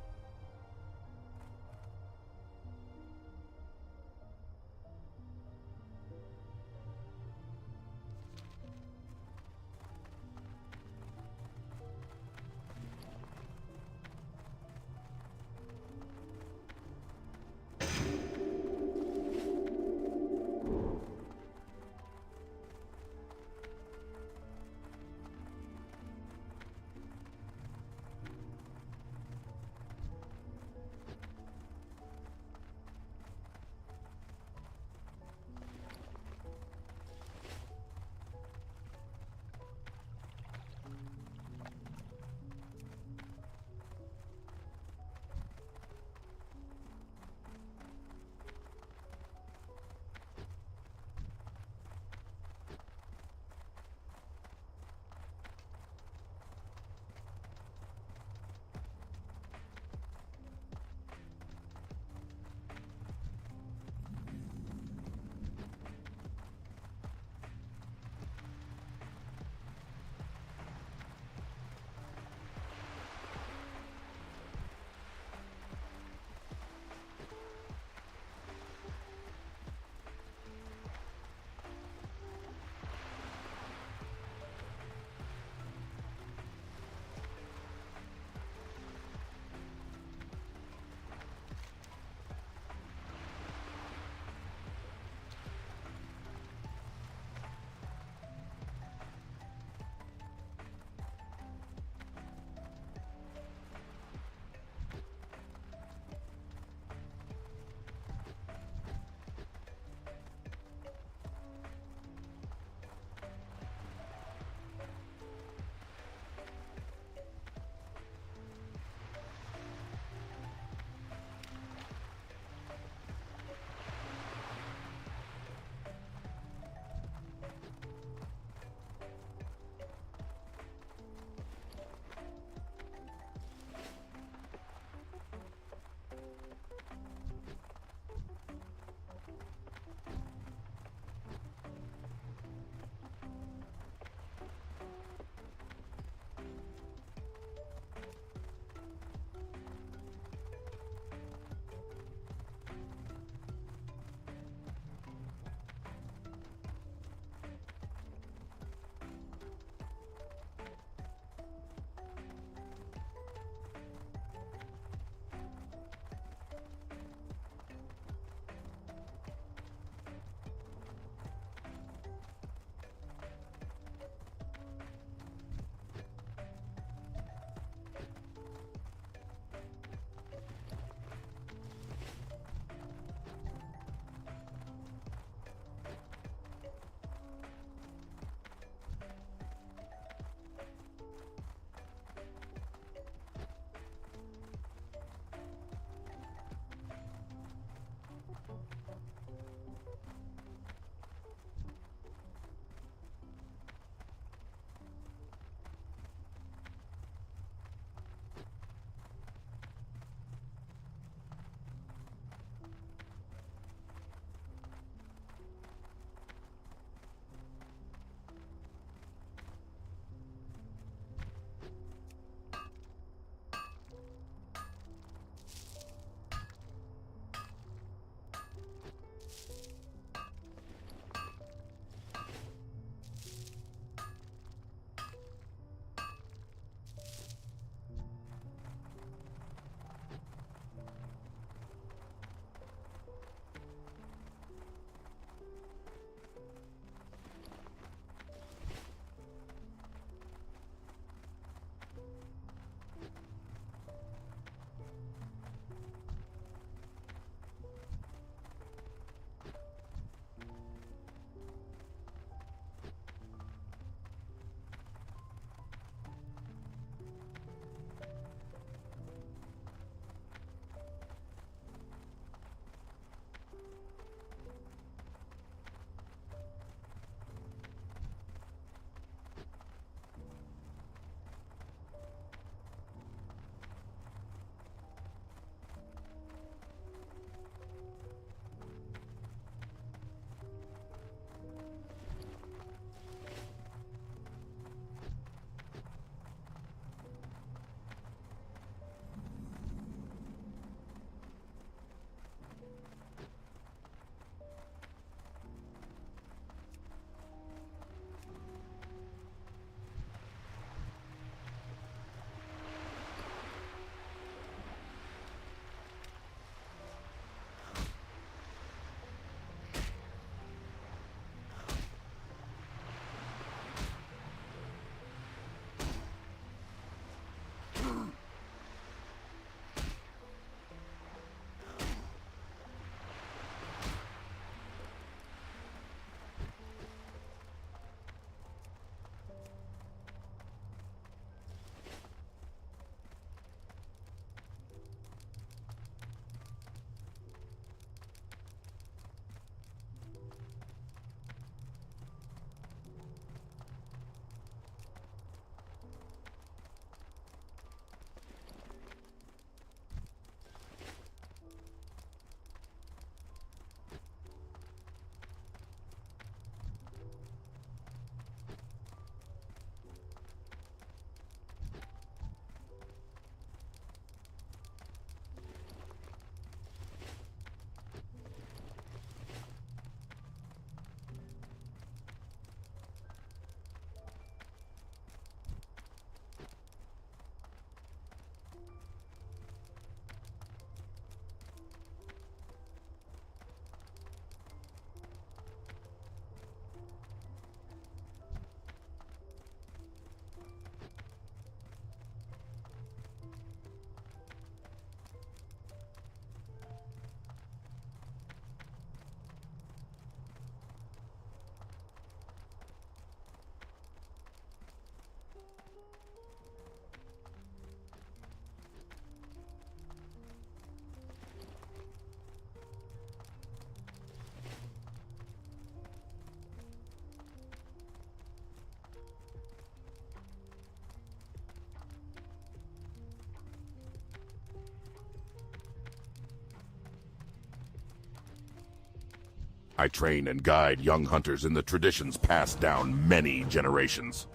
I train and guide young hunters in the traditions passed down many generations.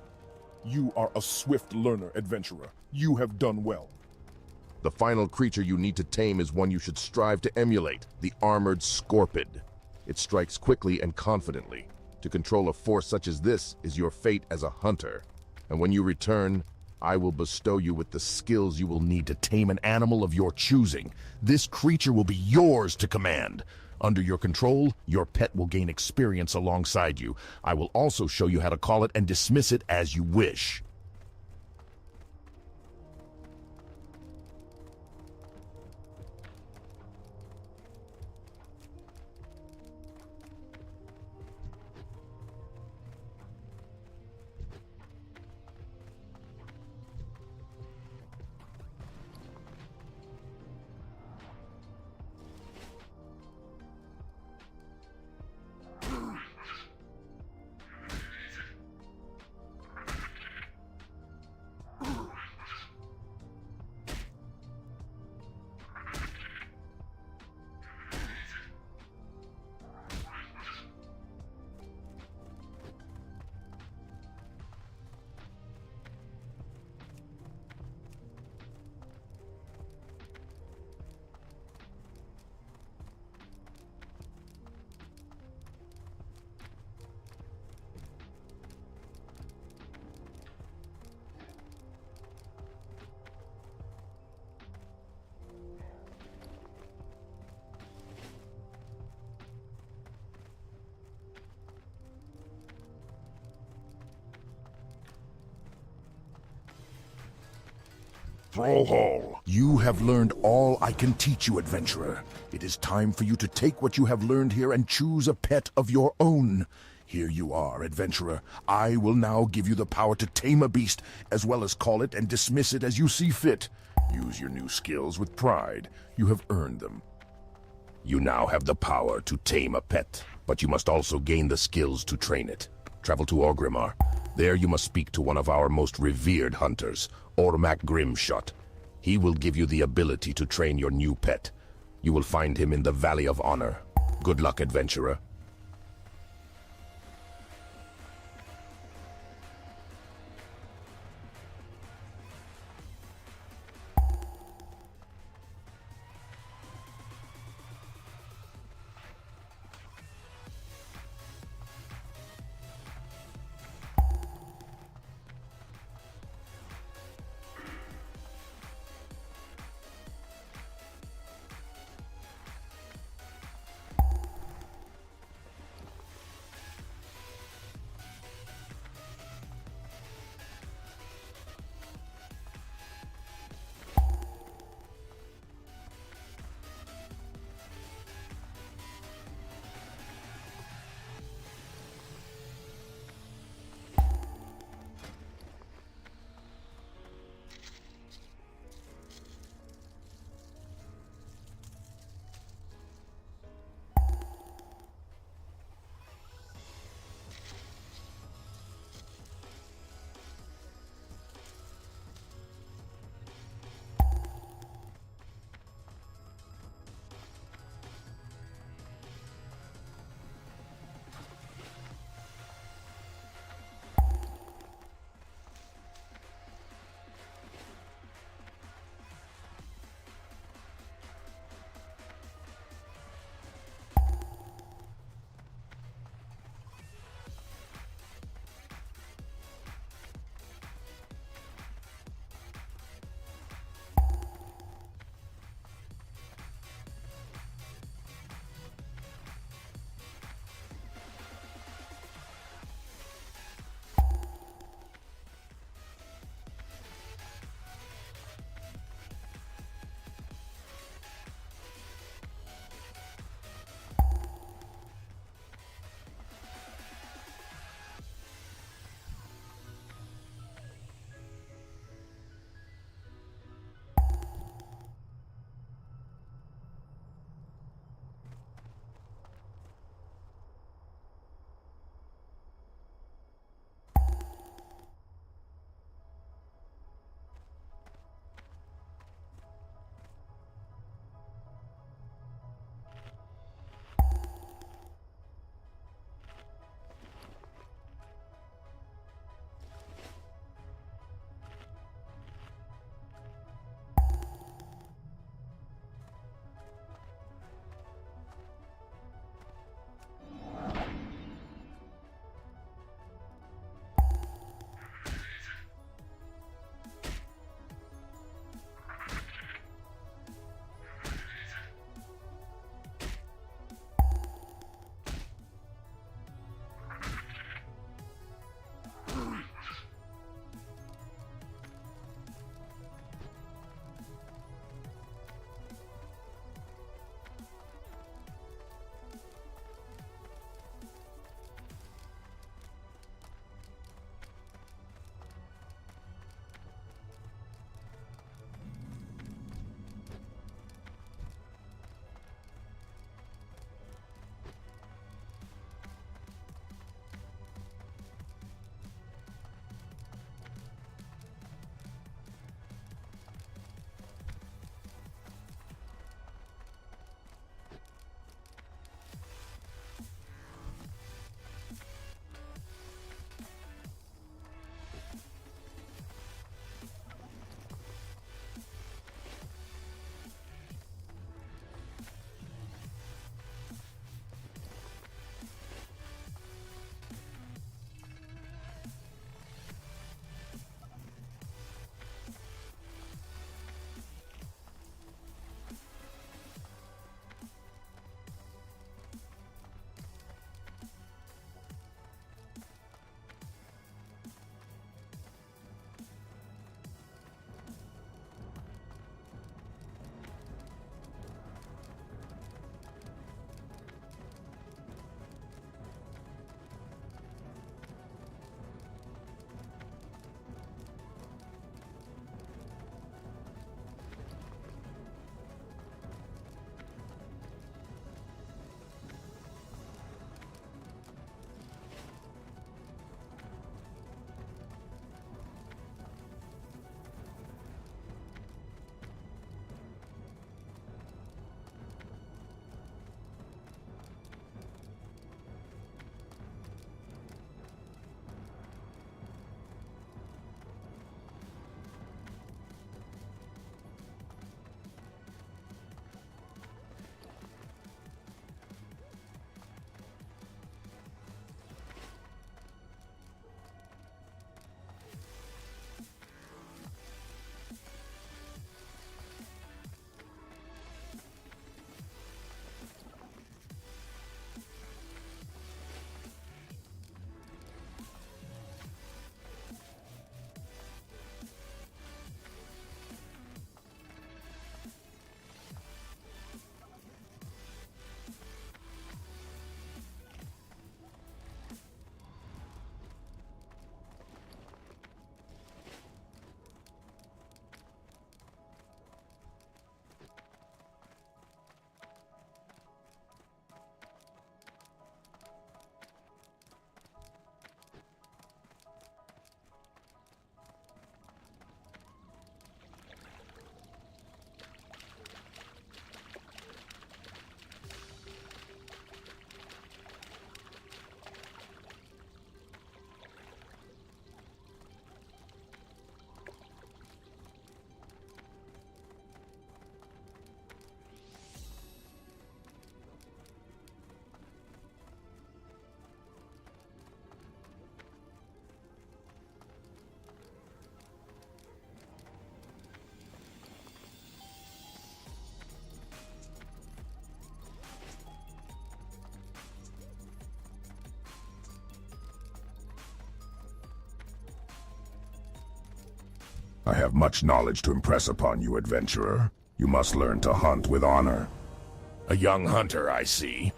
You are a swift learner, adventurer. You have done well. The final creature you need to tame is one you should strive to emulate, the armored Scorpid. It strikes quickly and confidently. To control a force such as this is your fate as a hunter. And when you return, I will bestow you with the skills you will need to tame an animal of your choosing. This creature will be yours to command. Under your control, your pet will gain experience alongside you. I will also show you how to call it and dismiss it as you wish. Thrall Hall, you have learned all I can teach you, adventurer. It is time for you to take what you have learned here and choose a pet of your own. Here you are, adventurer. I will now give you the power to tame a beast, as well as call it and dismiss it as you see fit. Use your new skills with pride. You have earned them. You now have the power to tame a pet, but you must also gain the skills to train it. Travel to Orgrimmar. There you must speak to one of our most revered hunters, Ormac Grimshot. He will give you the ability to train your new pet. You will find him in the Valley of Honor. Good luck, adventurer. I have much knowledge to impress upon you, adventurer. You must learn to hunt with honor. A young hunter, I see.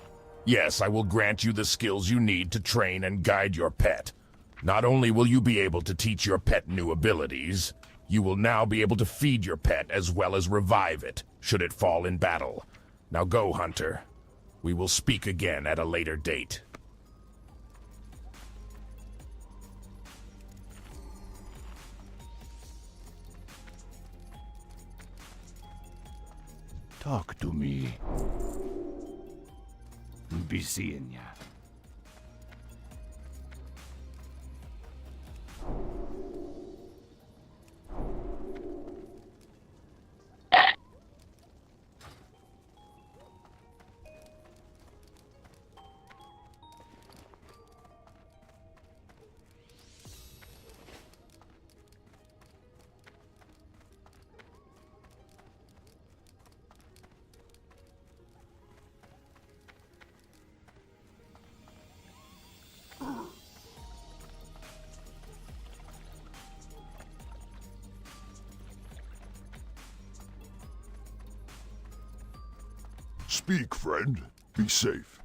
Yes, I will grant you the skills you need to train and guide your pet. Not only will you be able to teach your pet new abilities, you will now be able to feed your pet as well as revive it, should it fall in battle. Now go, hunter. We will speak again at a later date. Talk to me. Be seeing ya. Speak, friend. Be safe.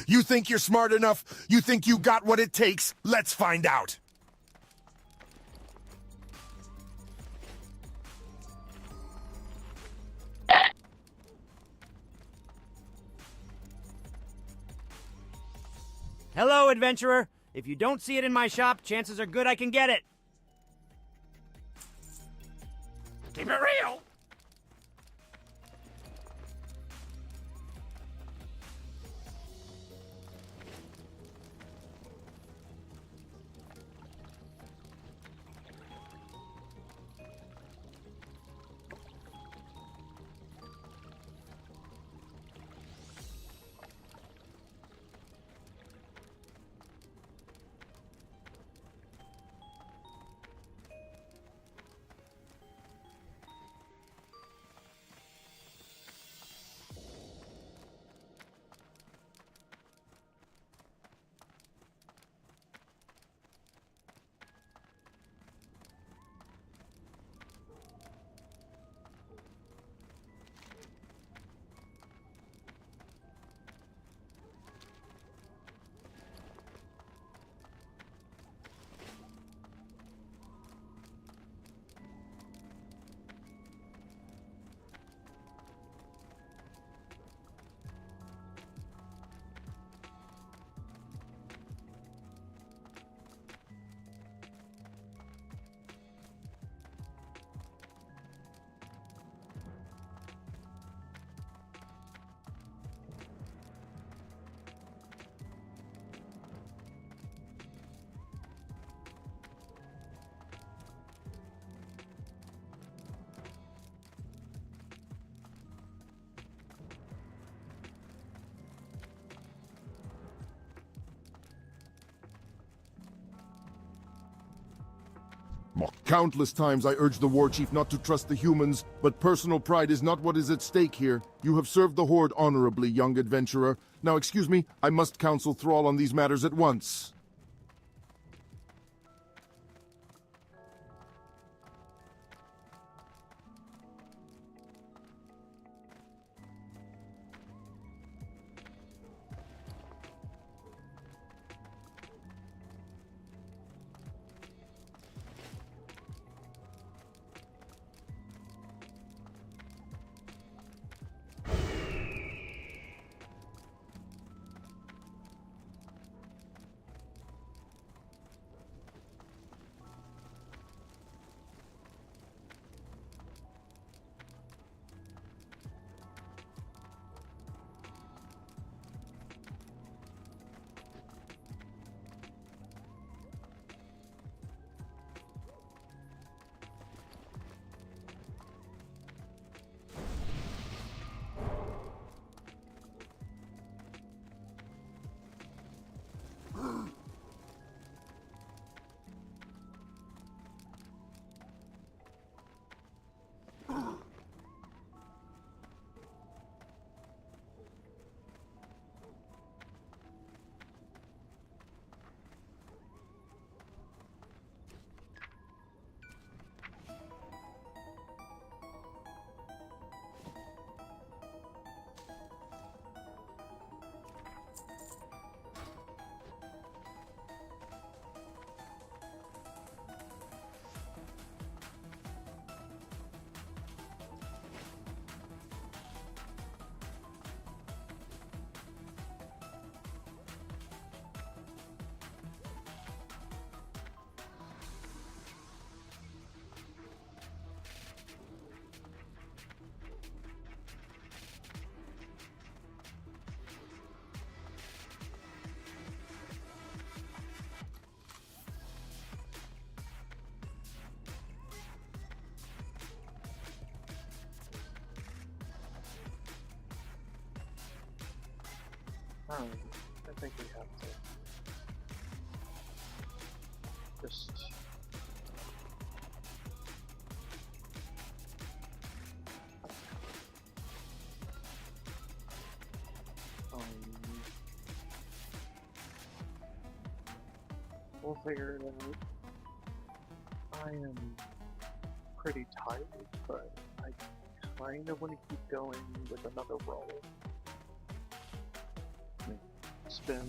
You think you're smart enough? You think you got what it takes? Let's find out. Hello, adventurer. If you don't see it in my shop, chances are good I can get it. Keep it real. Countless times I urged the war chief not to trust the humans, but personal pride is not what is at stake here. You have served the Horde honorably, young adventurer. Now excuse me, I must counsel Thrall on these matters at once. I think we have to just we'll figure it out. I am pretty tired, but I kind of want to keep going with another roll. Spin,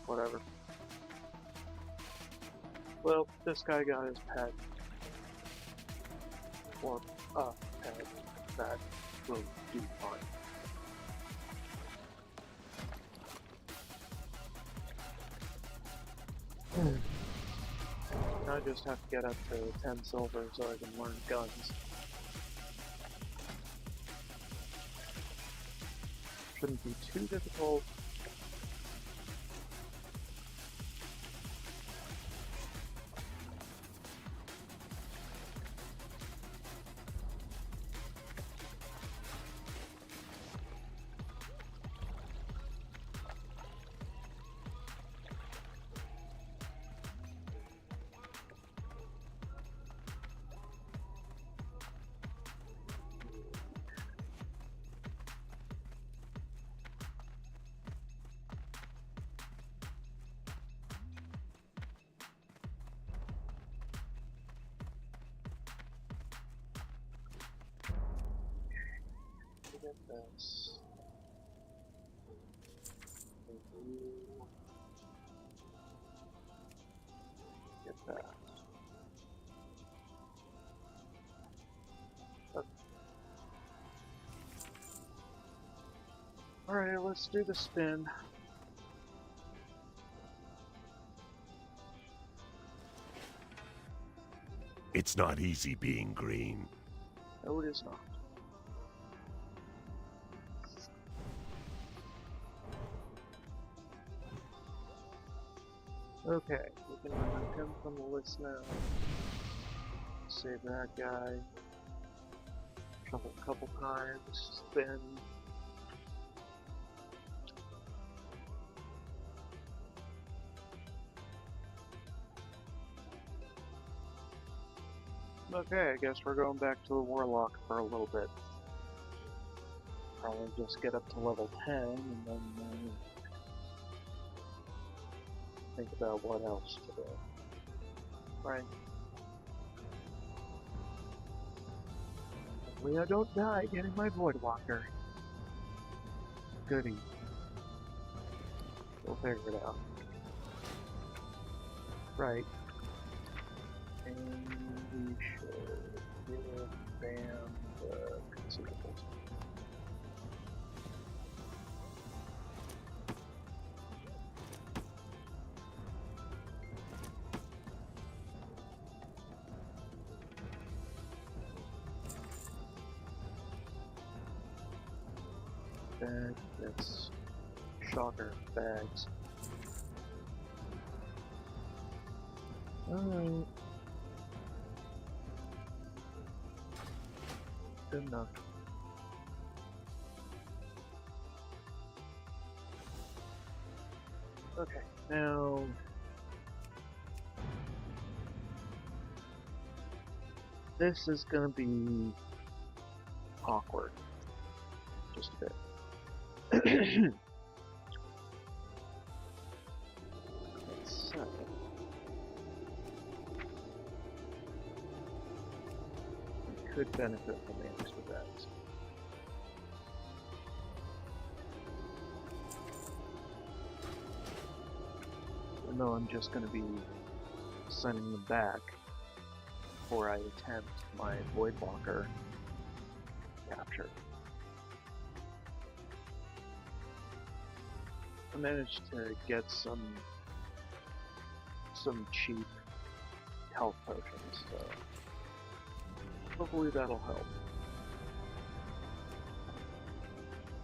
whatever. Well, this guy got his pet. Or, pet. That will do fine. I just have to get up to 10 silver so I can learn guns. Shouldn't be too difficult. Get this. Get that. Alright, let's do the spin. It's not easy being green. No, it is not. Okay, we can remove him from the list now. Save that guy. Shuffle a couple times. Spin. Okay, I guess we're going back to the Warlock for a little bit. Probably just get up to level 10 and then think about what else to do. Right. Hopefully I don't die getting my Voidwalker. Goody. We'll figure it out. Right. And we should give them the consumables. Bag, that's shocker bags. Alright. Good enough. Okay, now this is gonna be awkward. Just a bit. So, we could benefit from the extra bags. Even though I'm just going to be sending them back before I attempt my Voidwalker capture. I managed to get some cheap health potions, so hopefully that'll help.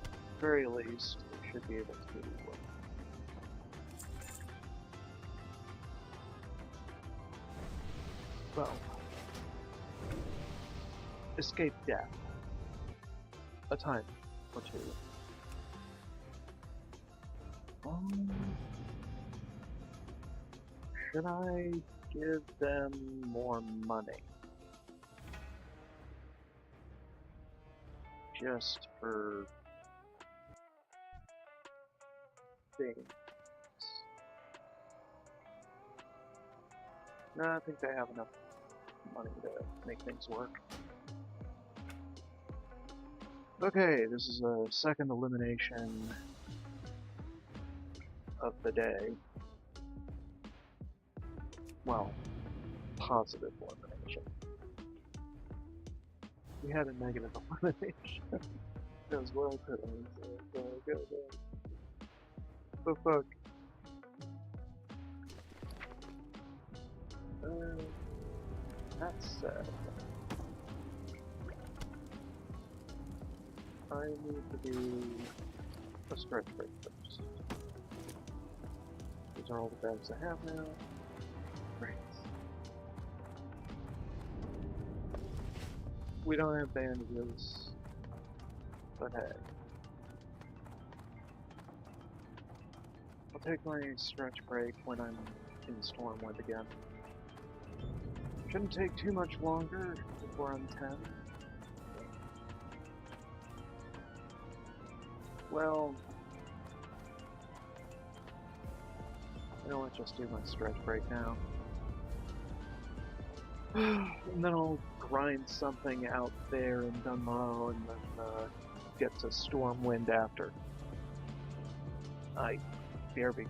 At the very least, we should be able to well, escape death a time or two. Should I give them more money? Just for things. No, I think they have enough money to make things work. Okay, this is a second elimination of the day. Well, positive elimination. We had a negative elimination. As well, could go. The fuck? That's sad. I need to do a stretch break first. These are all the bags I have now. Great. We don't have bandages, but hey. I'll take my stretch break when I'm in Stormwind again. Shouldn't take too much longer before I'm 10. Well, you know what, just do my stretch break now. And then I'll grind something out there in Dunmow and then get to Stormwind after. BRB.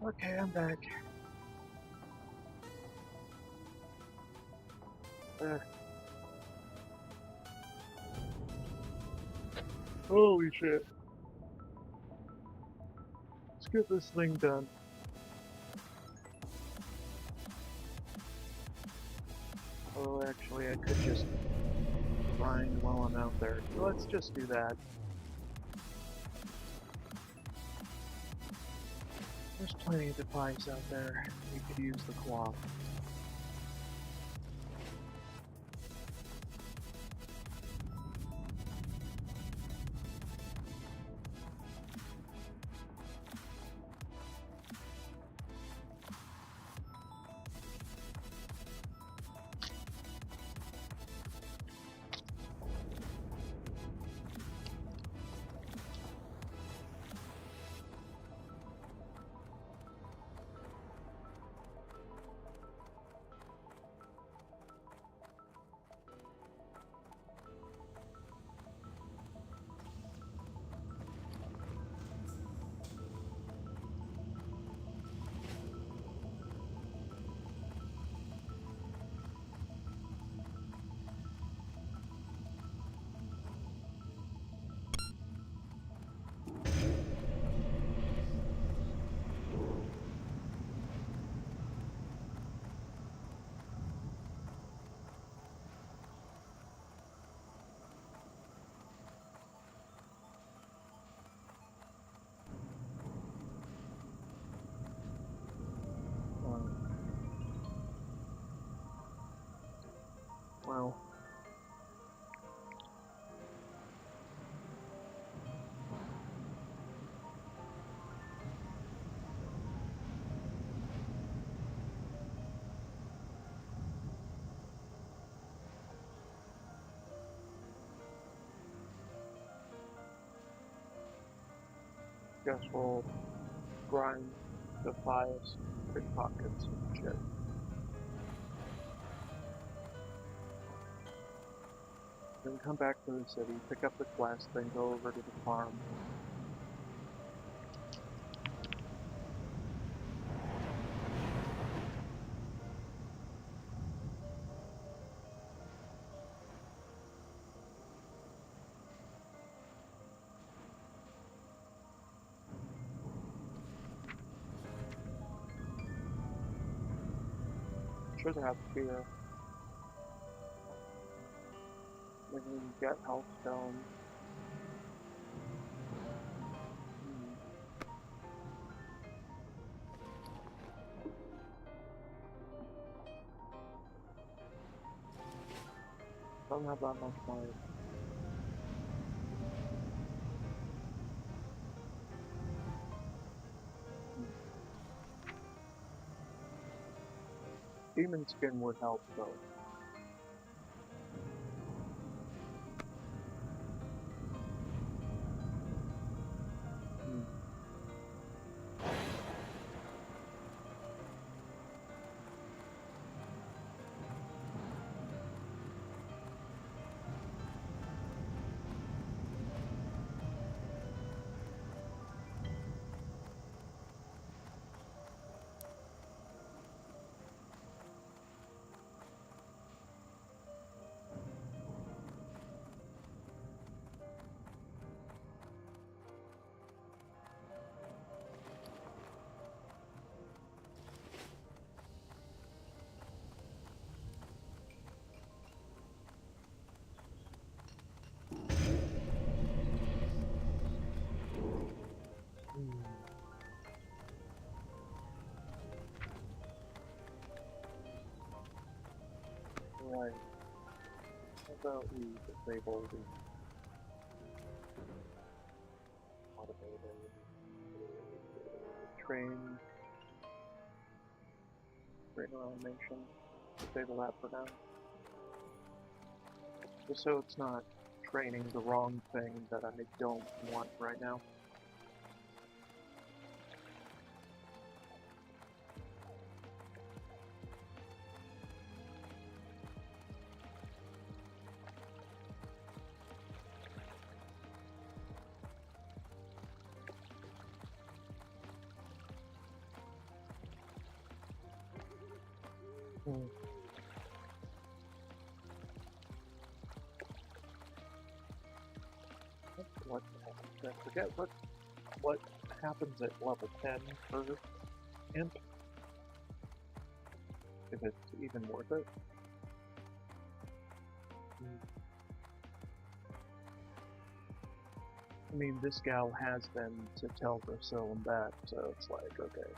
Okay, I'm back. Holy shit. Let's get this thing done. Oh, actually, I could just grind while I'm out there. So let's just do that. There's plenty of device out there. We could use the cloth. Well, guess we'll grind the files, pickpockets, and shit. Then come back to the city, pick up the quest, then go over to the farm. Should have beer. We can get health stone. Don't have that much money. Demon skin would help though. Right. How about we disable the automated train animation? Disable that for now. Just so it's not training the wrong thing that I don't want right now. What happens? I forget what happens at level 10 for imp. If it's even worth it. I mean, this gal has been to tell Rosil and back, so it's like, okay.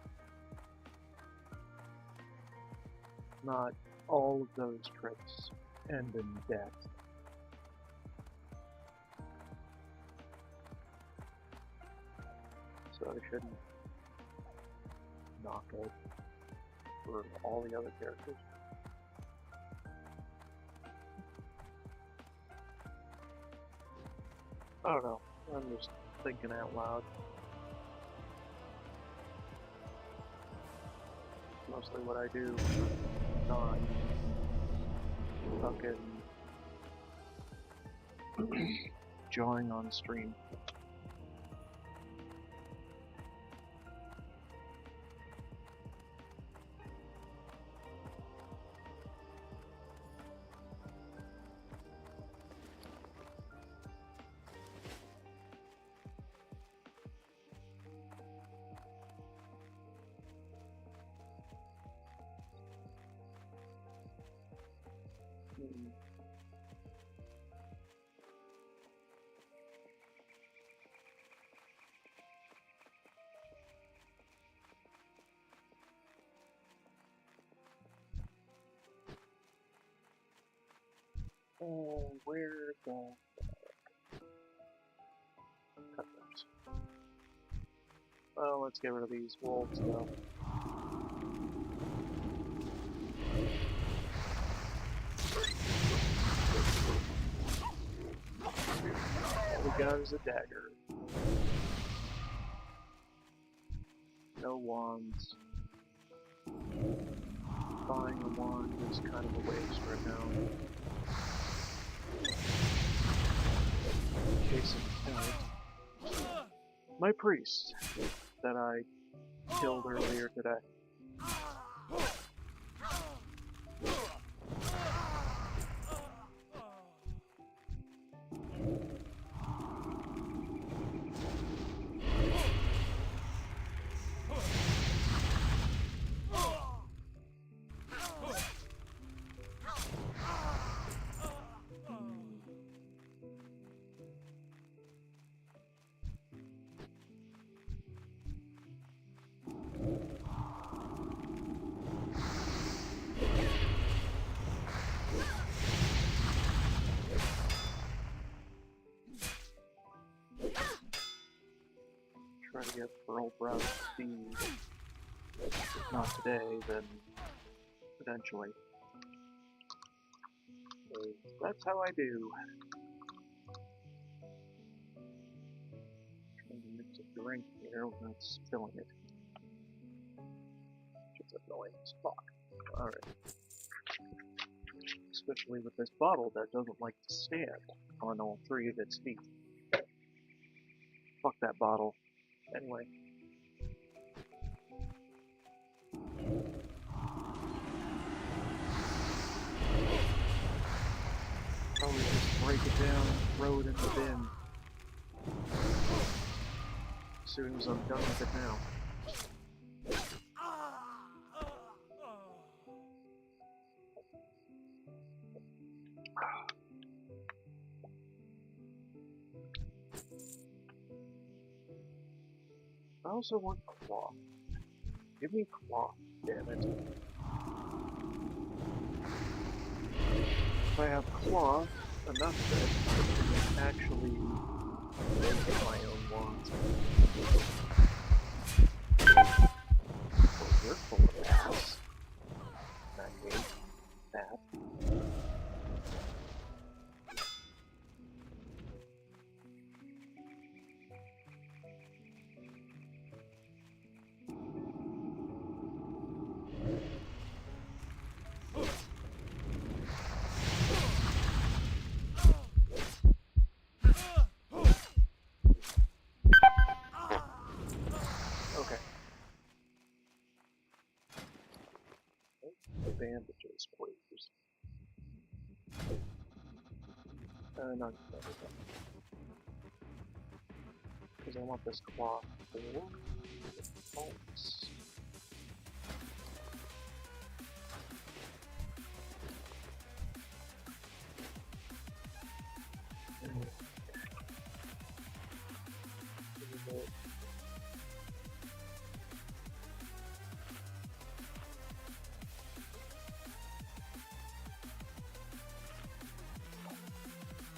Not all of those trips end in death. So I shouldn't knock it for all the other characters. I don't know. I'm just thinking out loud. Mostly what I do, not fucking jawing on stream. Oh, where the cutters? Well, let's get rid of these wolves though. All we got is a dagger. No wands. Buying a wand is kind of a waste right now. Case in point, my priest that I killed earlier today. Try to get Pearl Brow speed. If not today, then eventually. That's how I do. Trying to mix a drink here without spilling it. Just annoying as fuck. Alright. Especially with this bottle that doesn't like to stand on all three of its feet. Fuck that bottle. Anyway. Probably just break it down and throw it in the bin. As soon as I'm done with it now. I also want cloth. Give me cloth, damn it. If I have cloth, enough that I can actually make my own wands. Well, you're full of ass. I hate that. bandages, please. Not everything. Because I want this cloth for bolts.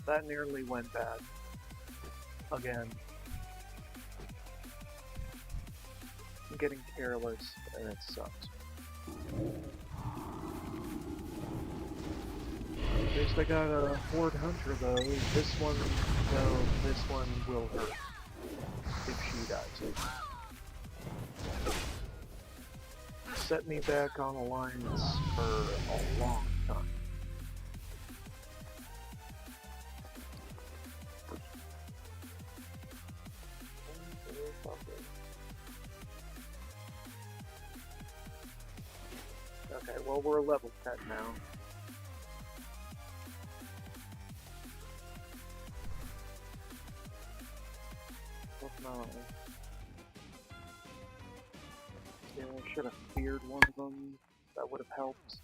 That nearly went bad. Again. I'm getting careless, and it sucks. At least I got a Horde Hunter though. This one will hurt. If she dies. Set me back on alliance for a long time. Okay, well we're level 10 now. Yeah, I should have feared one of them. That would have helped.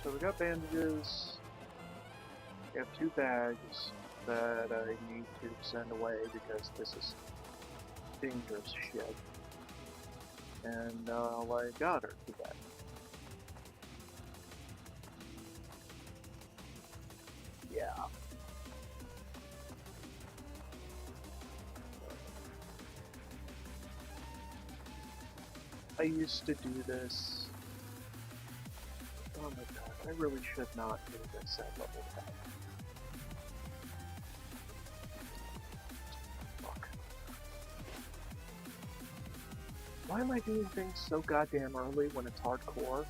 So we got bandages. We have 2 bags that I need to send away because this is dangerous shit. And I got her to that. Yeah. I used to do this. Oh my god, I really should not do this at level 10. Fuck. Why am I doing things so goddamn early when it's hardcore?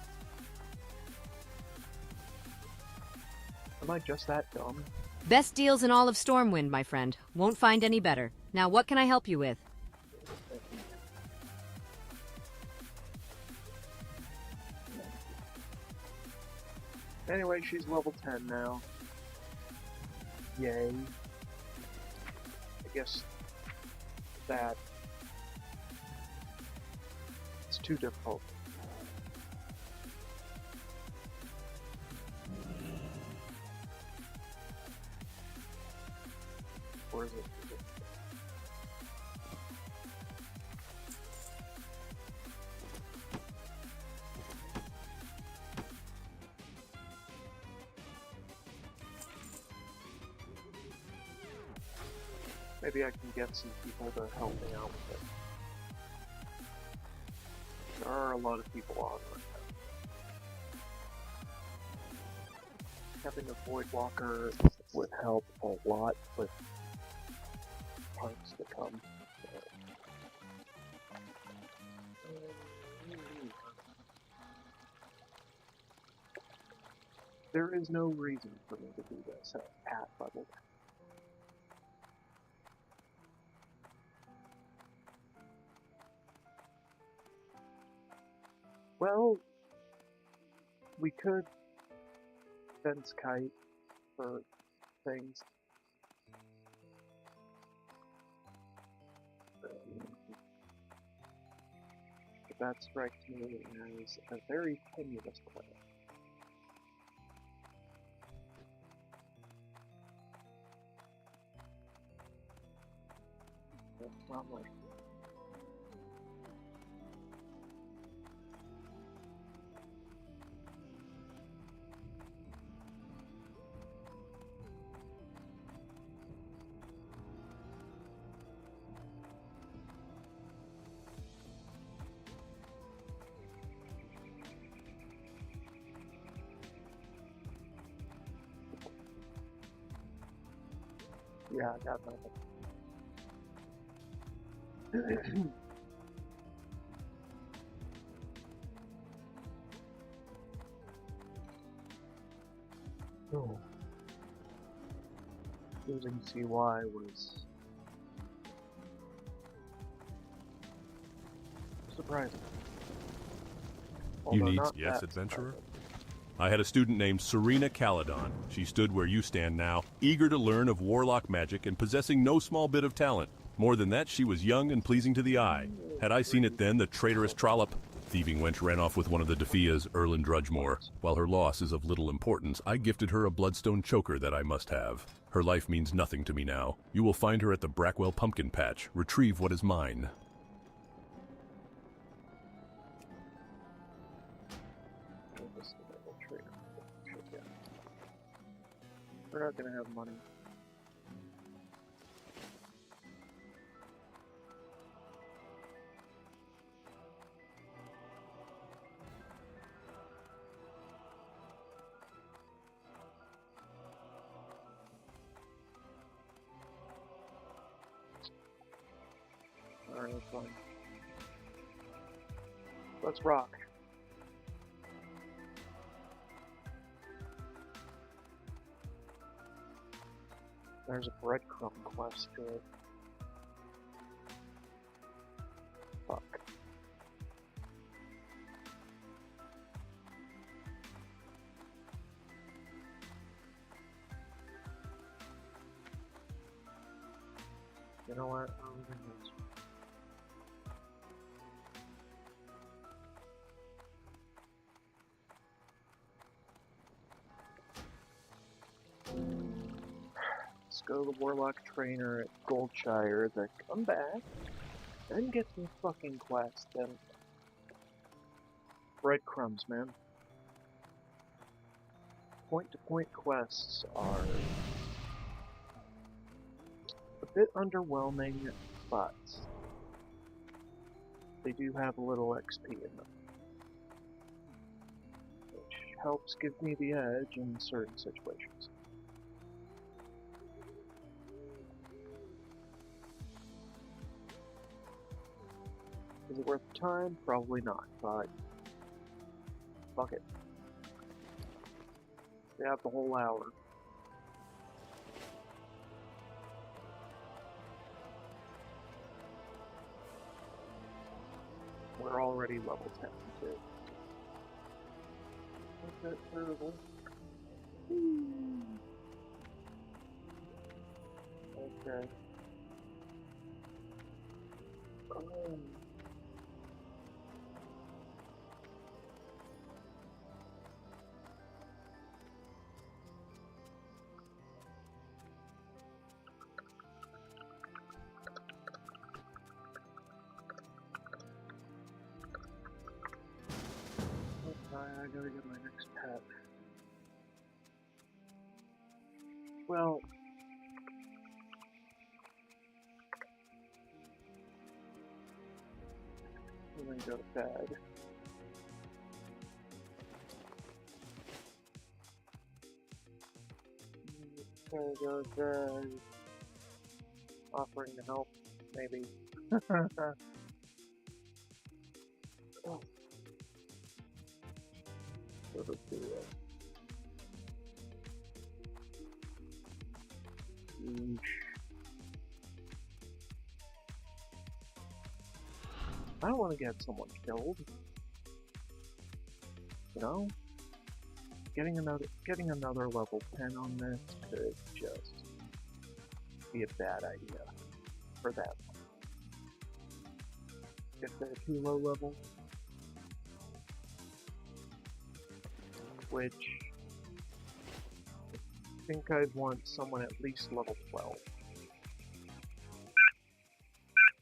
Am I just that dumb? Best deals in all of Stormwind, my friend. Won't find any better. Now, what can I help you with? Anyway, she's level 10 now. Yay. I guess that it's too difficult. Or is it? Maybe I can get some people to help me out with it. There are a lot of people on right now. Having a Void Walker would help a lot with parts to come. There is no reason for me to do this at level 10. Well, we could fence kite for things. But that strikes me as a very tenuous plan. That's not like yeah, I got nothing. Oh. Losing CY was surprising. You Although need... not Yes, that adventurer? surprising. I had a student named Serena Caledon. She stood where you stand now, eager to learn of warlock magic and possessing no small bit of talent. More than that, she was young and pleasing to the eye. Had I seen it then, the traitorous trollop, thieving wench ran off with one of the Defias, Erlin Drudgemore. While her loss is of little importance, I gifted her a bloodstone choker that I must have. Her life means nothing to me now. You will find her at the Brackwell Pumpkin Patch. Retrieve what is mine. We're not gonna have money. Alright, fine. Let's rock. There's a breadcrumb quest to it. Fuck. You know what? I'll leave this. Let's go to the Warlock Trainer at Goldshire, then come back, then get some fucking quest, then breadcrumbs, man. Point-to-point quests are a bit underwhelming, but they do have a little XP in them, which helps give me the edge in certain situations. Is it worth the time? Probably not, but fuck it. We have the whole hour. We're already level 10 too. Not that terrible. Okay. I gotta get my next pet. Well, I'm gonna go to bed. Gonna go to bed. Offering to help, maybe. Oh. Let's do it. I don't want to get someone killed. You know? Getting another level 10 on this could just be a bad idea for them. If they're too low level. Which I think I'd want someone at least level 12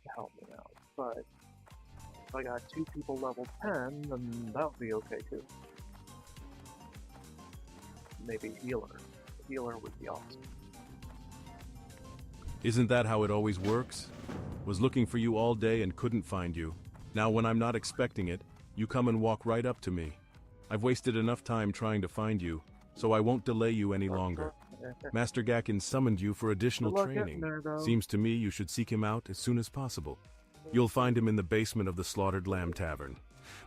to help me out. But if I got 2 people level 10, then that would be okay too. Maybe a healer. A healer would be awesome. Isn't that how it always works? Was looking for you all day and couldn't find you. Now when I'm not expecting it, you come and walk right up to me. I've wasted enough time trying to find you, so I won't delay you any longer. Master Gakin summoned you for additional training. Seems to me you should seek him out as soon as possible. You'll find him in the basement of the Slaughtered Lamb Tavern.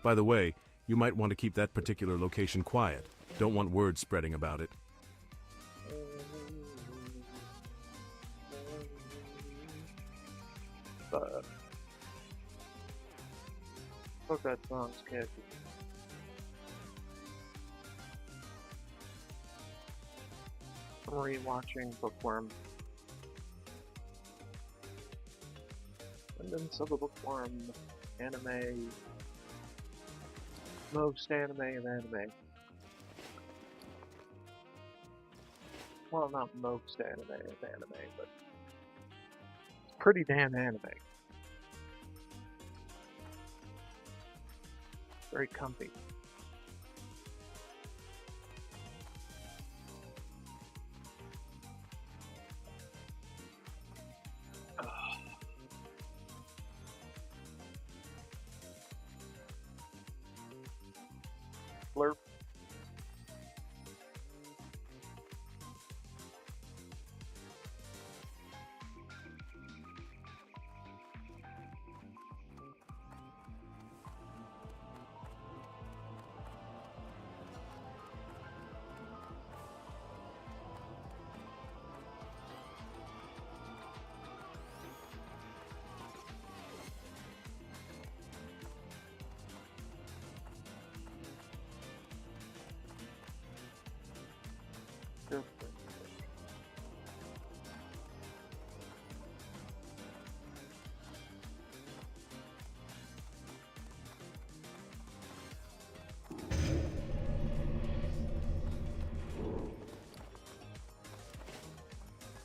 By the way, you might want to keep that particular location quiet. Don't want word spreading about it. Fuck that song's catchy. I'm rewatching Bookworm. Remnants of a Bookworm anime. Most anime of anime. Well, not most anime of anime, but it's pretty damn anime. Very comfy. Blurp.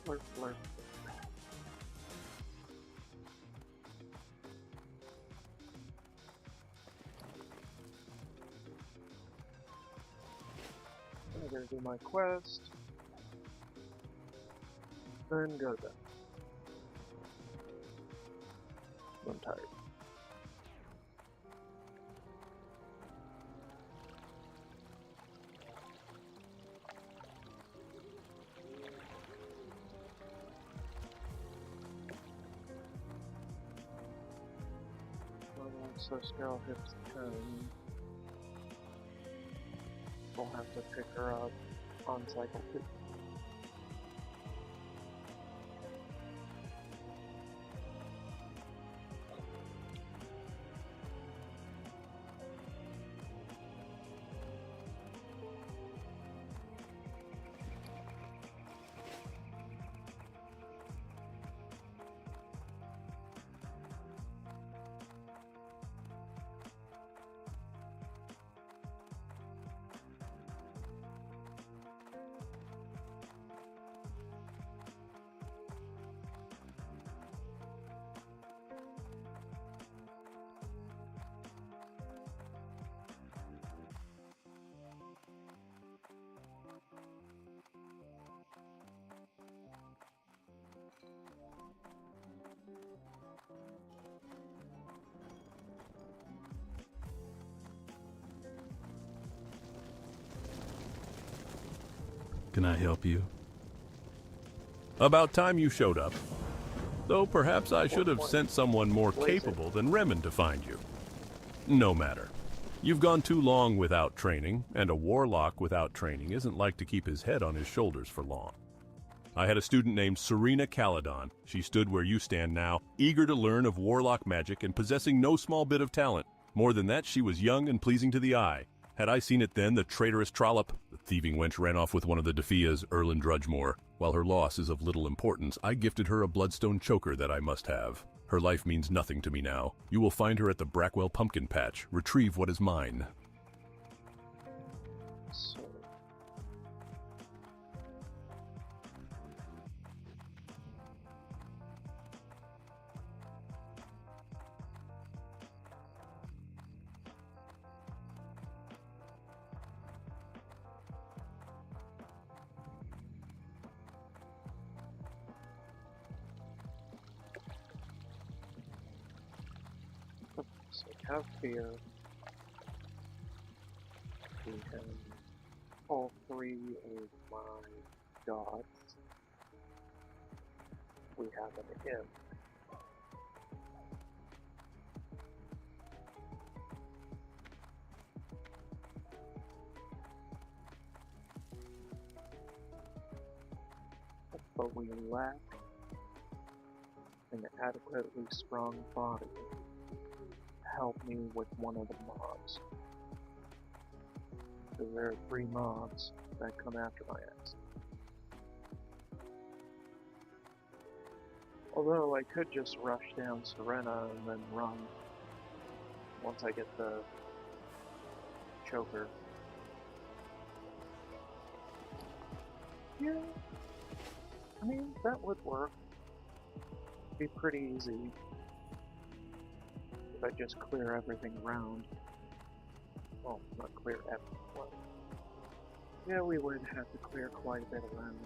Blurp, blurp. I'm gonna do my quest. Then go then. I'm tired. So Scarl hits 10. We'll have to pick her up on cycle 2. Can I help you? About time you showed up. Though perhaps I should have sent someone more capable than Remen to find you. No matter. You've gone too long without training, and a warlock without training isn't like to keep his head on his shoulders for long. I had a student named Serena Caledon. She stood where you stand now, eager to learn of warlock magic and possessing no small bit of talent. More than that, she was young and pleasing to the eye. Had I seen it then, the traitorous trollop, the thieving wench ran off with one of the Defias, Erlin Drudgemore. While her loss is of little importance, I gifted her a bloodstone choker that I must have. Her life means nothing to me now. You will find her at the Brackwell Pumpkin Patch. Retrieve what is mine. So. So we have fear. We have all three of my gods. We have an imp. But we lack an adequately strong body. help me with one of the mobs. Because there are 3 mobs that come after my axe. Although I could just rush down Serena and then run once I get the choker. Yeah, I mean, that would work. It'd be pretty easy if I just clear everything around. Well, not clear everything. Well, yeah, we would have to clear quite a bit around.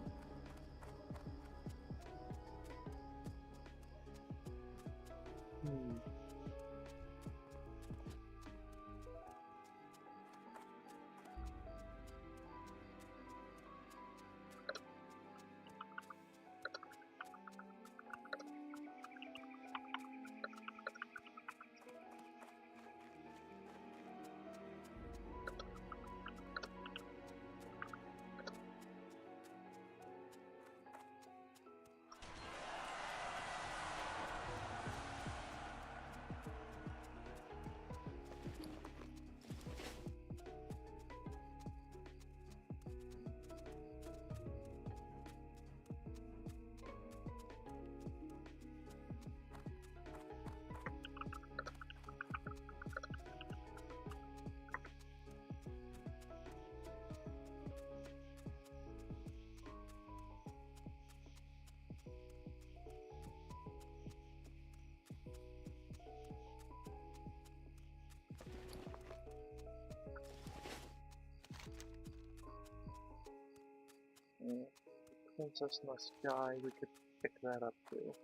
Princess in the Sky, we could pick that up too.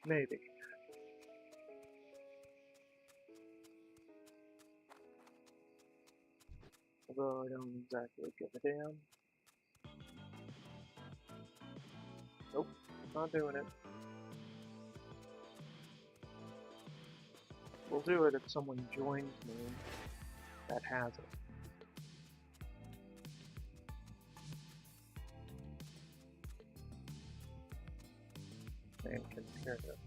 Maybe. Although I don't exactly give a damn. Nope, not doing it. We'll do it if someone joins me that has it. And compare them.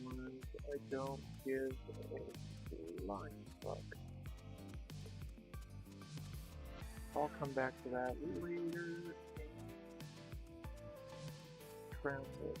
And I don't give a flying fuck. I'll come back to that later. Transit.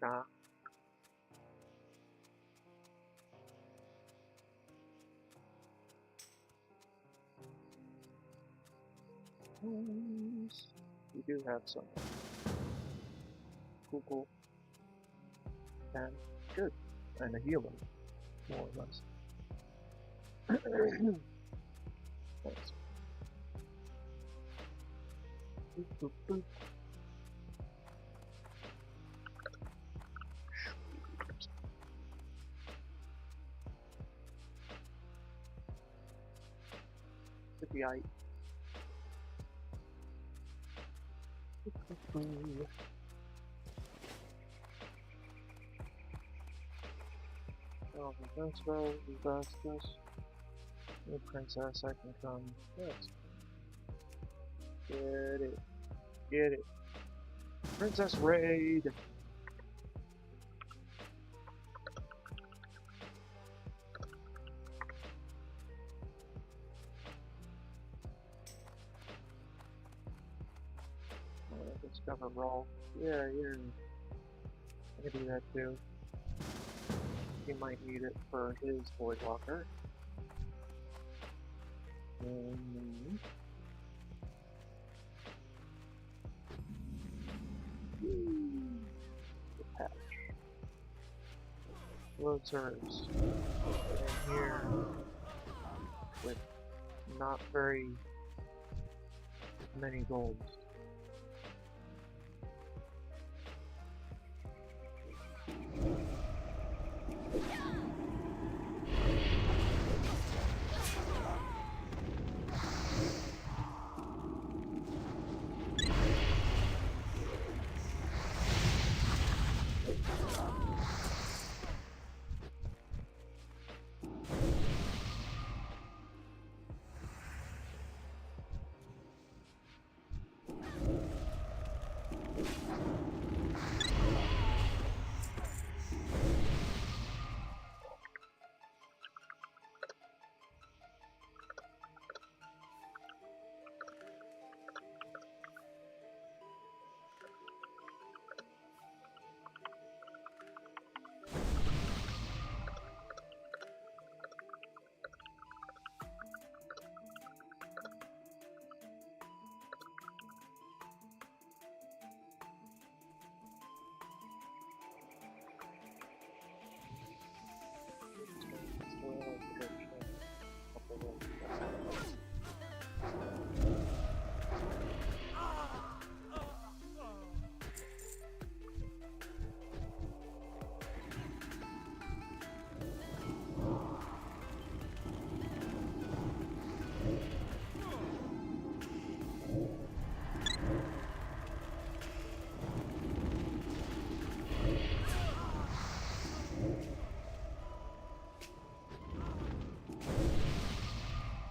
Ah. We do have some. Cool. And good. And a healer, more or less. Thanks. Boop. Could be I. Oh, that's right, this. New princess, I can come. Yes. Get it. Princess raid! Discover roll. Yeah, here. I can do that too. He might need it for his Void Walker. The patch. Floaters. In here. With not very many golds.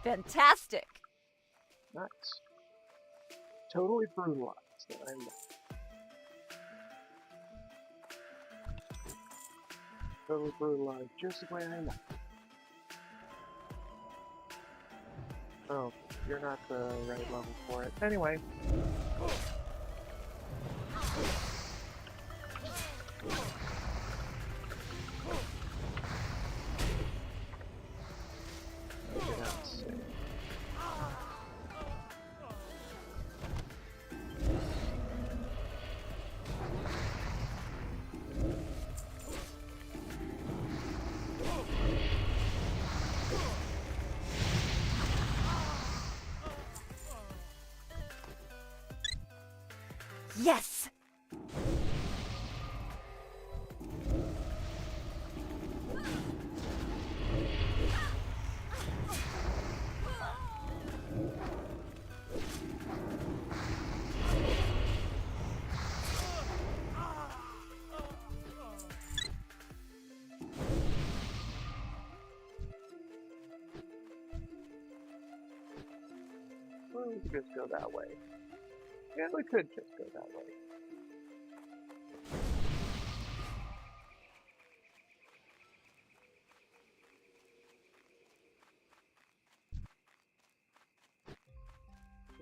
Fantastic! Nice. Totally brutalized. I love it. Totally brutalized, just the way I like it. Oh, you're not the right level for it. Anyway. Yes! Well, we could just go that way. Yeah, we could just go that way.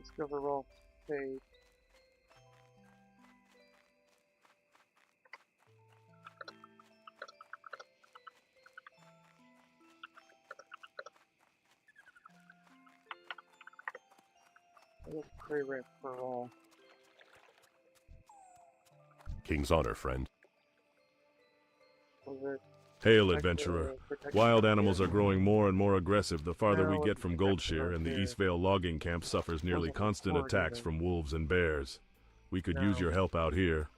Discover roll page. Pre-rip for all. King's honor, friend. Was it Hail, adventurer. Wild animals are growing more and more aggressive the farther we get from Goldshear, and the Eastvale logging camp suffers nearly constant attacks from wolves and bears. We could use your help out here.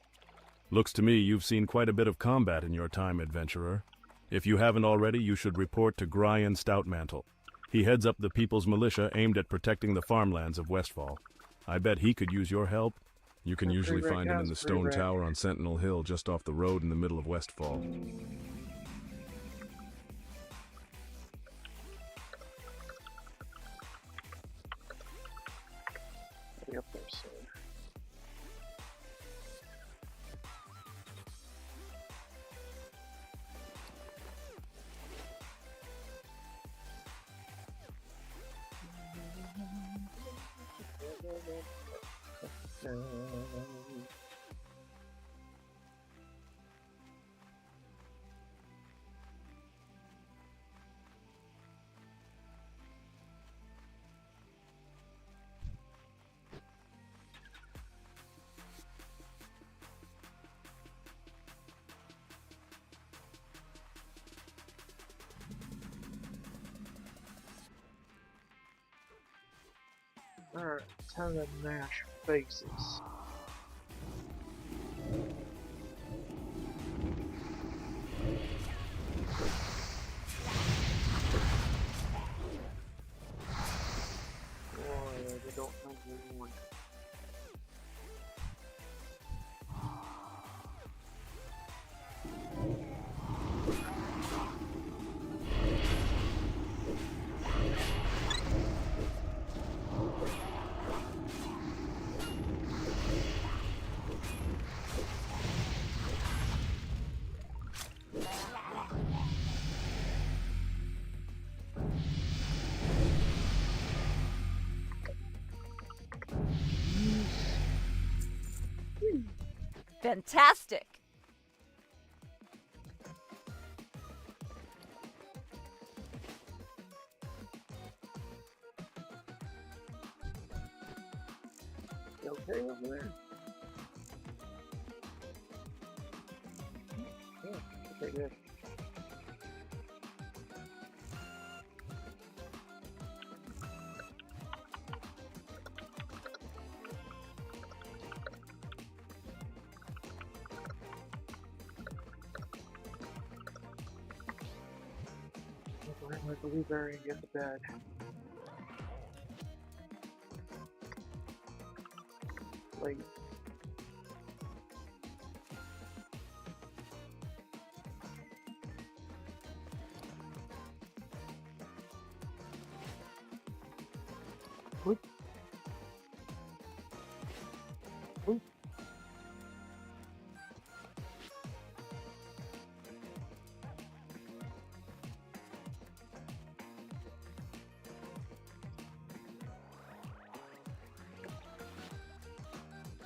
Looks to me you've seen quite a bit of combat in your time, adventurer. If you haven't already, you should report to Gryan Stoutmantle. He heads up the People's Militia aimed at protecting the farmlands of Westfall. I bet he could use your help. You can usually find him in the stone tower on Sentinel Hill just off the road in the middle of Westfall. I'll be up there soon. Alright, time to mash faces. Boy, they don't have one. Fantastic! You okay over there? Yeah, okay, good. My blueberry and get to bed. Late. Boop. Boop.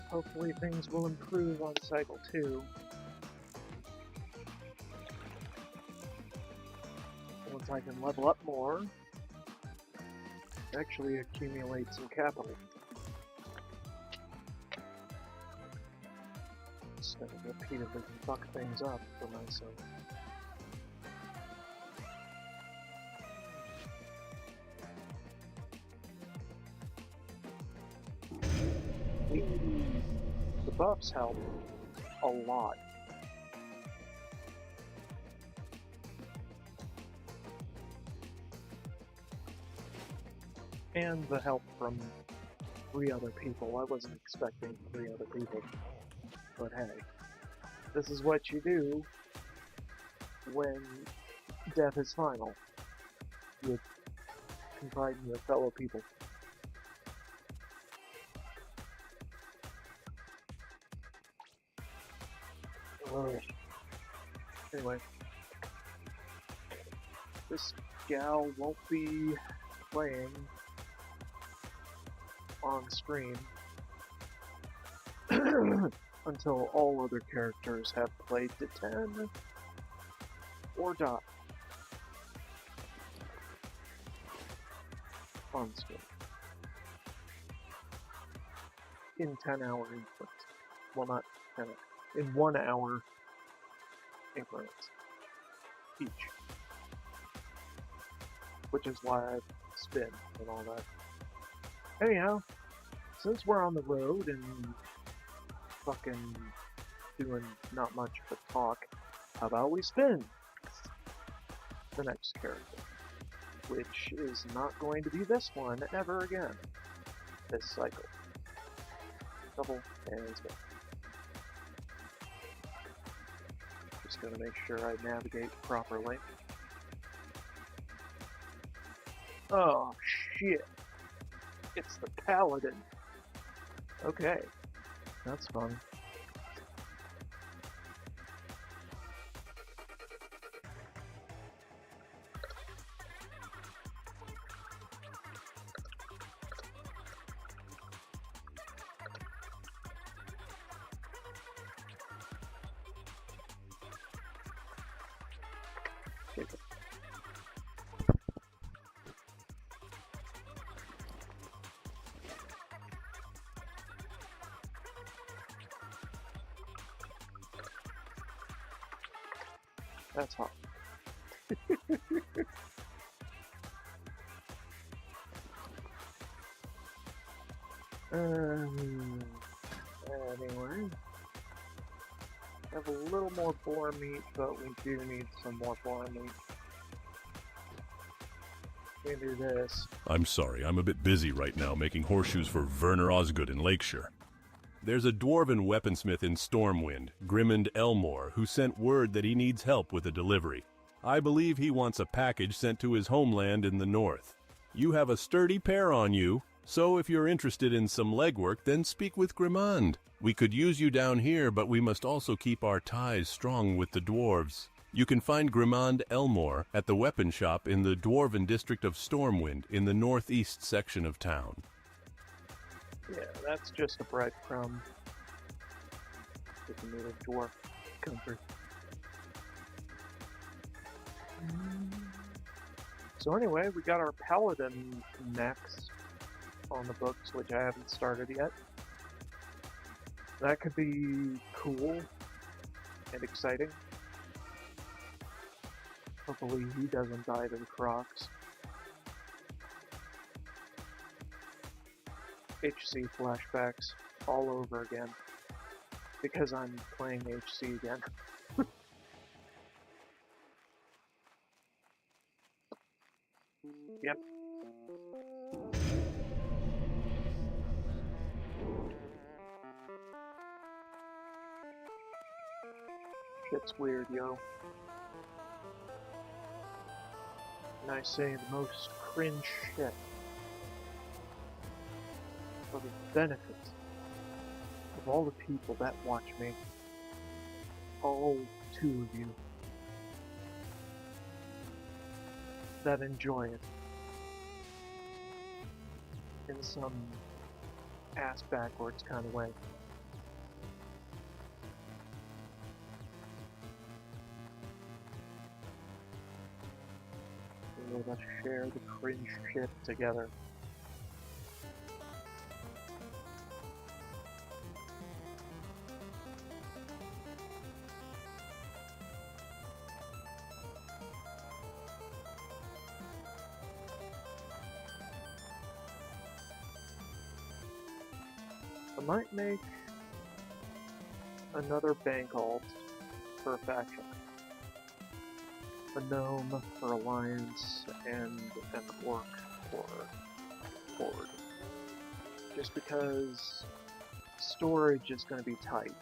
Hopefully things will improve on cycle 2. Once I can level up more, actually accumulate some capital. Instead of repeatedly fuck things up for myself. The buffs help a lot. And the help from 3 other people. I wasn't expecting 3 other people. But hey, this is what you do when death is final. You confide in your fellow people. Anyway, this gal won't be playing on screen until all other characters have played to 10 or died on screen in 10-hour increments. Well, not 10 hours. In 1 hour increments each. Which is why I spin and all that. Anyhow, since we're on the road and fucking doing not much but talk, how about we spin the next character? Which is not going to be this one ever again. This cycle. Double and spin. Just gonna make sure I navigate properly. Oh shit. It's the paladin. Okay. That's fun. That's hot. Anyway, have a little more boar meat, but we do need some more boar meat. We do this. I'm sorry, I'm a bit busy right now making horseshoes for Werner Osgood in Lakeshire. There's a dwarven weaponsmith in Stormwind, Grimmond Elmore, who sent word that he needs help with a delivery. I believe he wants a package sent to his homeland in the north. You have a sturdy pair on you, so if you're interested in some legwork, then speak with Grimmond. We could use you down here, but we must also keep our ties strong with the dwarves. You can find Grimmond Elmore at the weapon shop in the dwarven district of Stormwind in the northeast section of town. Yeah, that's just a breadcrumb. If you need a dwarf country. So anyway, we got our paladin mechs on the books, which I haven't started yet. That could be cool and exciting. Hopefully he doesn't die to the Crocs. HC flashbacks all over again. Because I'm playing HC again. Yep. Shit's weird, yo. And I say the most cringe shit. for the benefit of all the people that watch me, all 2 of you that enjoy it in some ass backwards kind of way. Let's share the cringe shit together. I might make another bank alt for a faction. A gnome for alliance and an orc for horde. Just because storage is going to be tight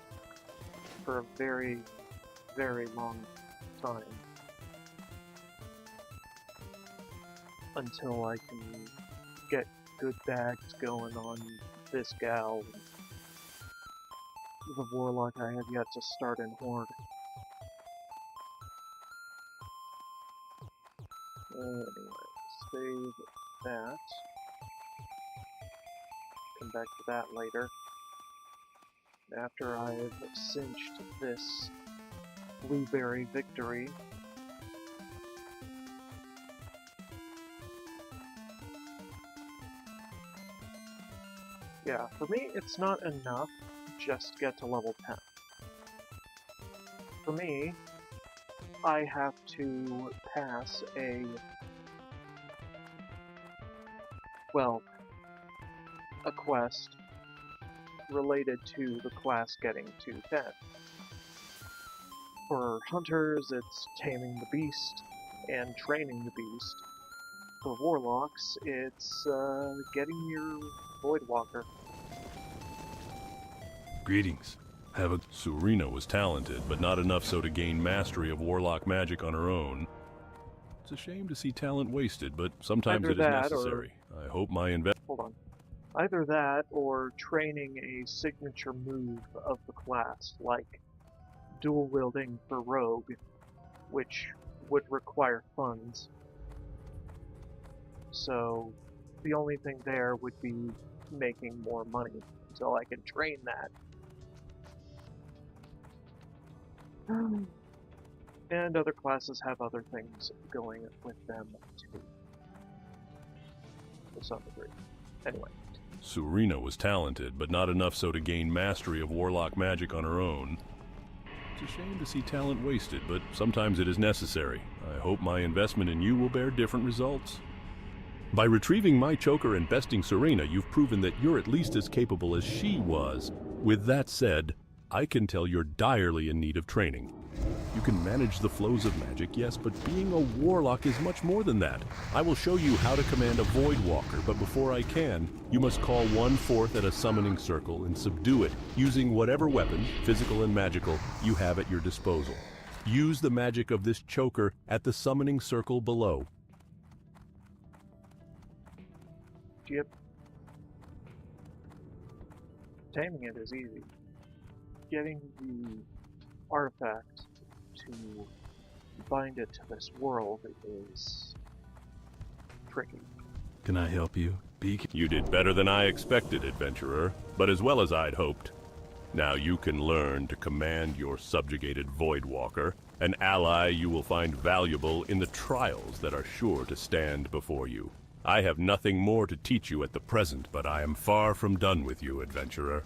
for a very, very long time. Until I can get good bags going on this gal. The warlock I have yet to start in horde. Anyway, save that. Come back to that later. After I've cinched this blueberry victory. Yeah, for me, it's not enough just to get to level 10. For me, I have to pass a quest related to the class getting to 10. For hunters, it's taming the beast and training the beast. For warlocks, it's getting your Voidwalker. Greetings. Serena was talented, but not enough so to gain mastery of warlock magic on her own. It's a shame to see talent wasted, but sometimes Either it is that necessary. I hope my Hold on. Either that, or training a signature move of the class, like dual wielding for rogue, which would require funds. So, the only thing there would be making more money until I can train that. And other classes have other things going with them too. To some degree. Anyway. Serena was talented, but not enough so to gain mastery of warlock magic on her own. It's a shame to see talent wasted, but sometimes it is necessary. I hope my investment in you will bear different results. By retrieving my choker and besting Serena, you've proven that you're at least as capable as she was. With that said, I can tell you're direly in need of training. You can manage the flows of magic, yes, but being a warlock is much more than that. I will show you how to command a Voidwalker, but before I can, you must call 1/4 at a summoning circle and subdue it, using whatever weapon, physical and magical, you have at your disposal. Use the magic of this choker at the summoning circle below. Yep. Taming it is easy. Getting the artifact to bind it to this world is tricky. Can I help you? You did better than I expected, adventurer, but as well as I'd hoped. Now you can learn to command your subjugated Voidwalker, an ally you will find valuable in the trials that are sure to stand before you. I have nothing more to teach you at the present, but I am far from done with you, adventurer.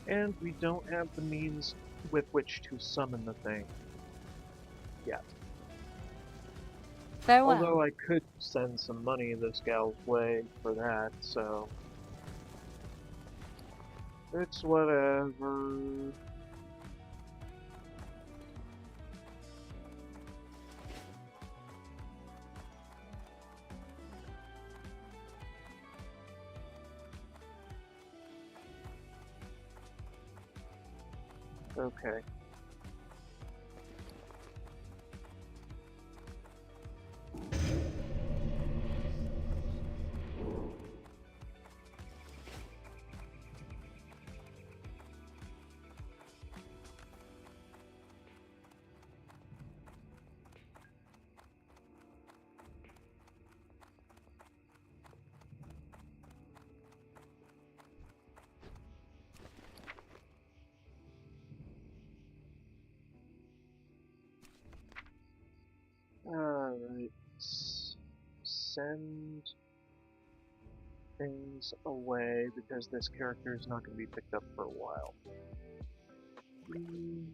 And we don't have the means with which to summon the thing yet. Farewell. Although I could send some money this gal's way for that, so it's whatever. Okay. send things away because this character is not going to be picked up for a while. You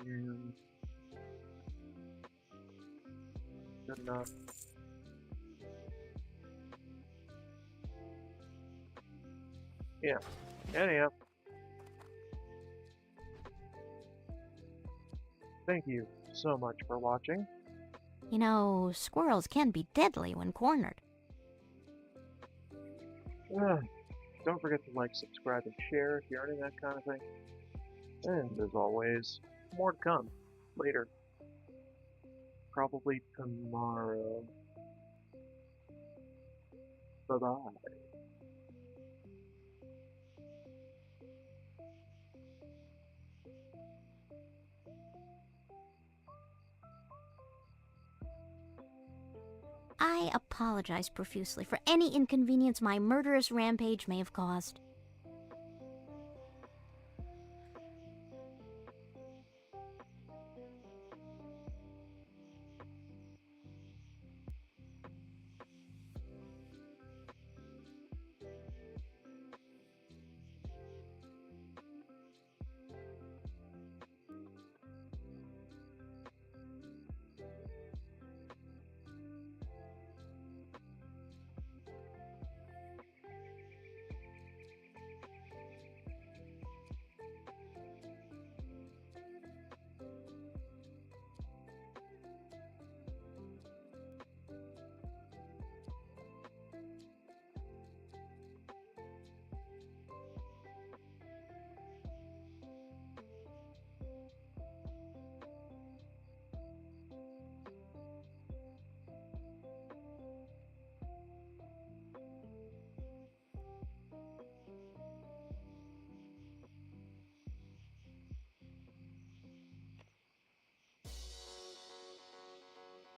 and good enough. Yeah. Anyhow. Thank you so much for watching. You know, squirrels can be deadly when cornered. Don't forget to like, subscribe, and share if you're into that kind of thing. And as always, more to come later. Probably tomorrow. Bye-bye. I apologize profusely for any inconvenience my murderous rampage may have caused.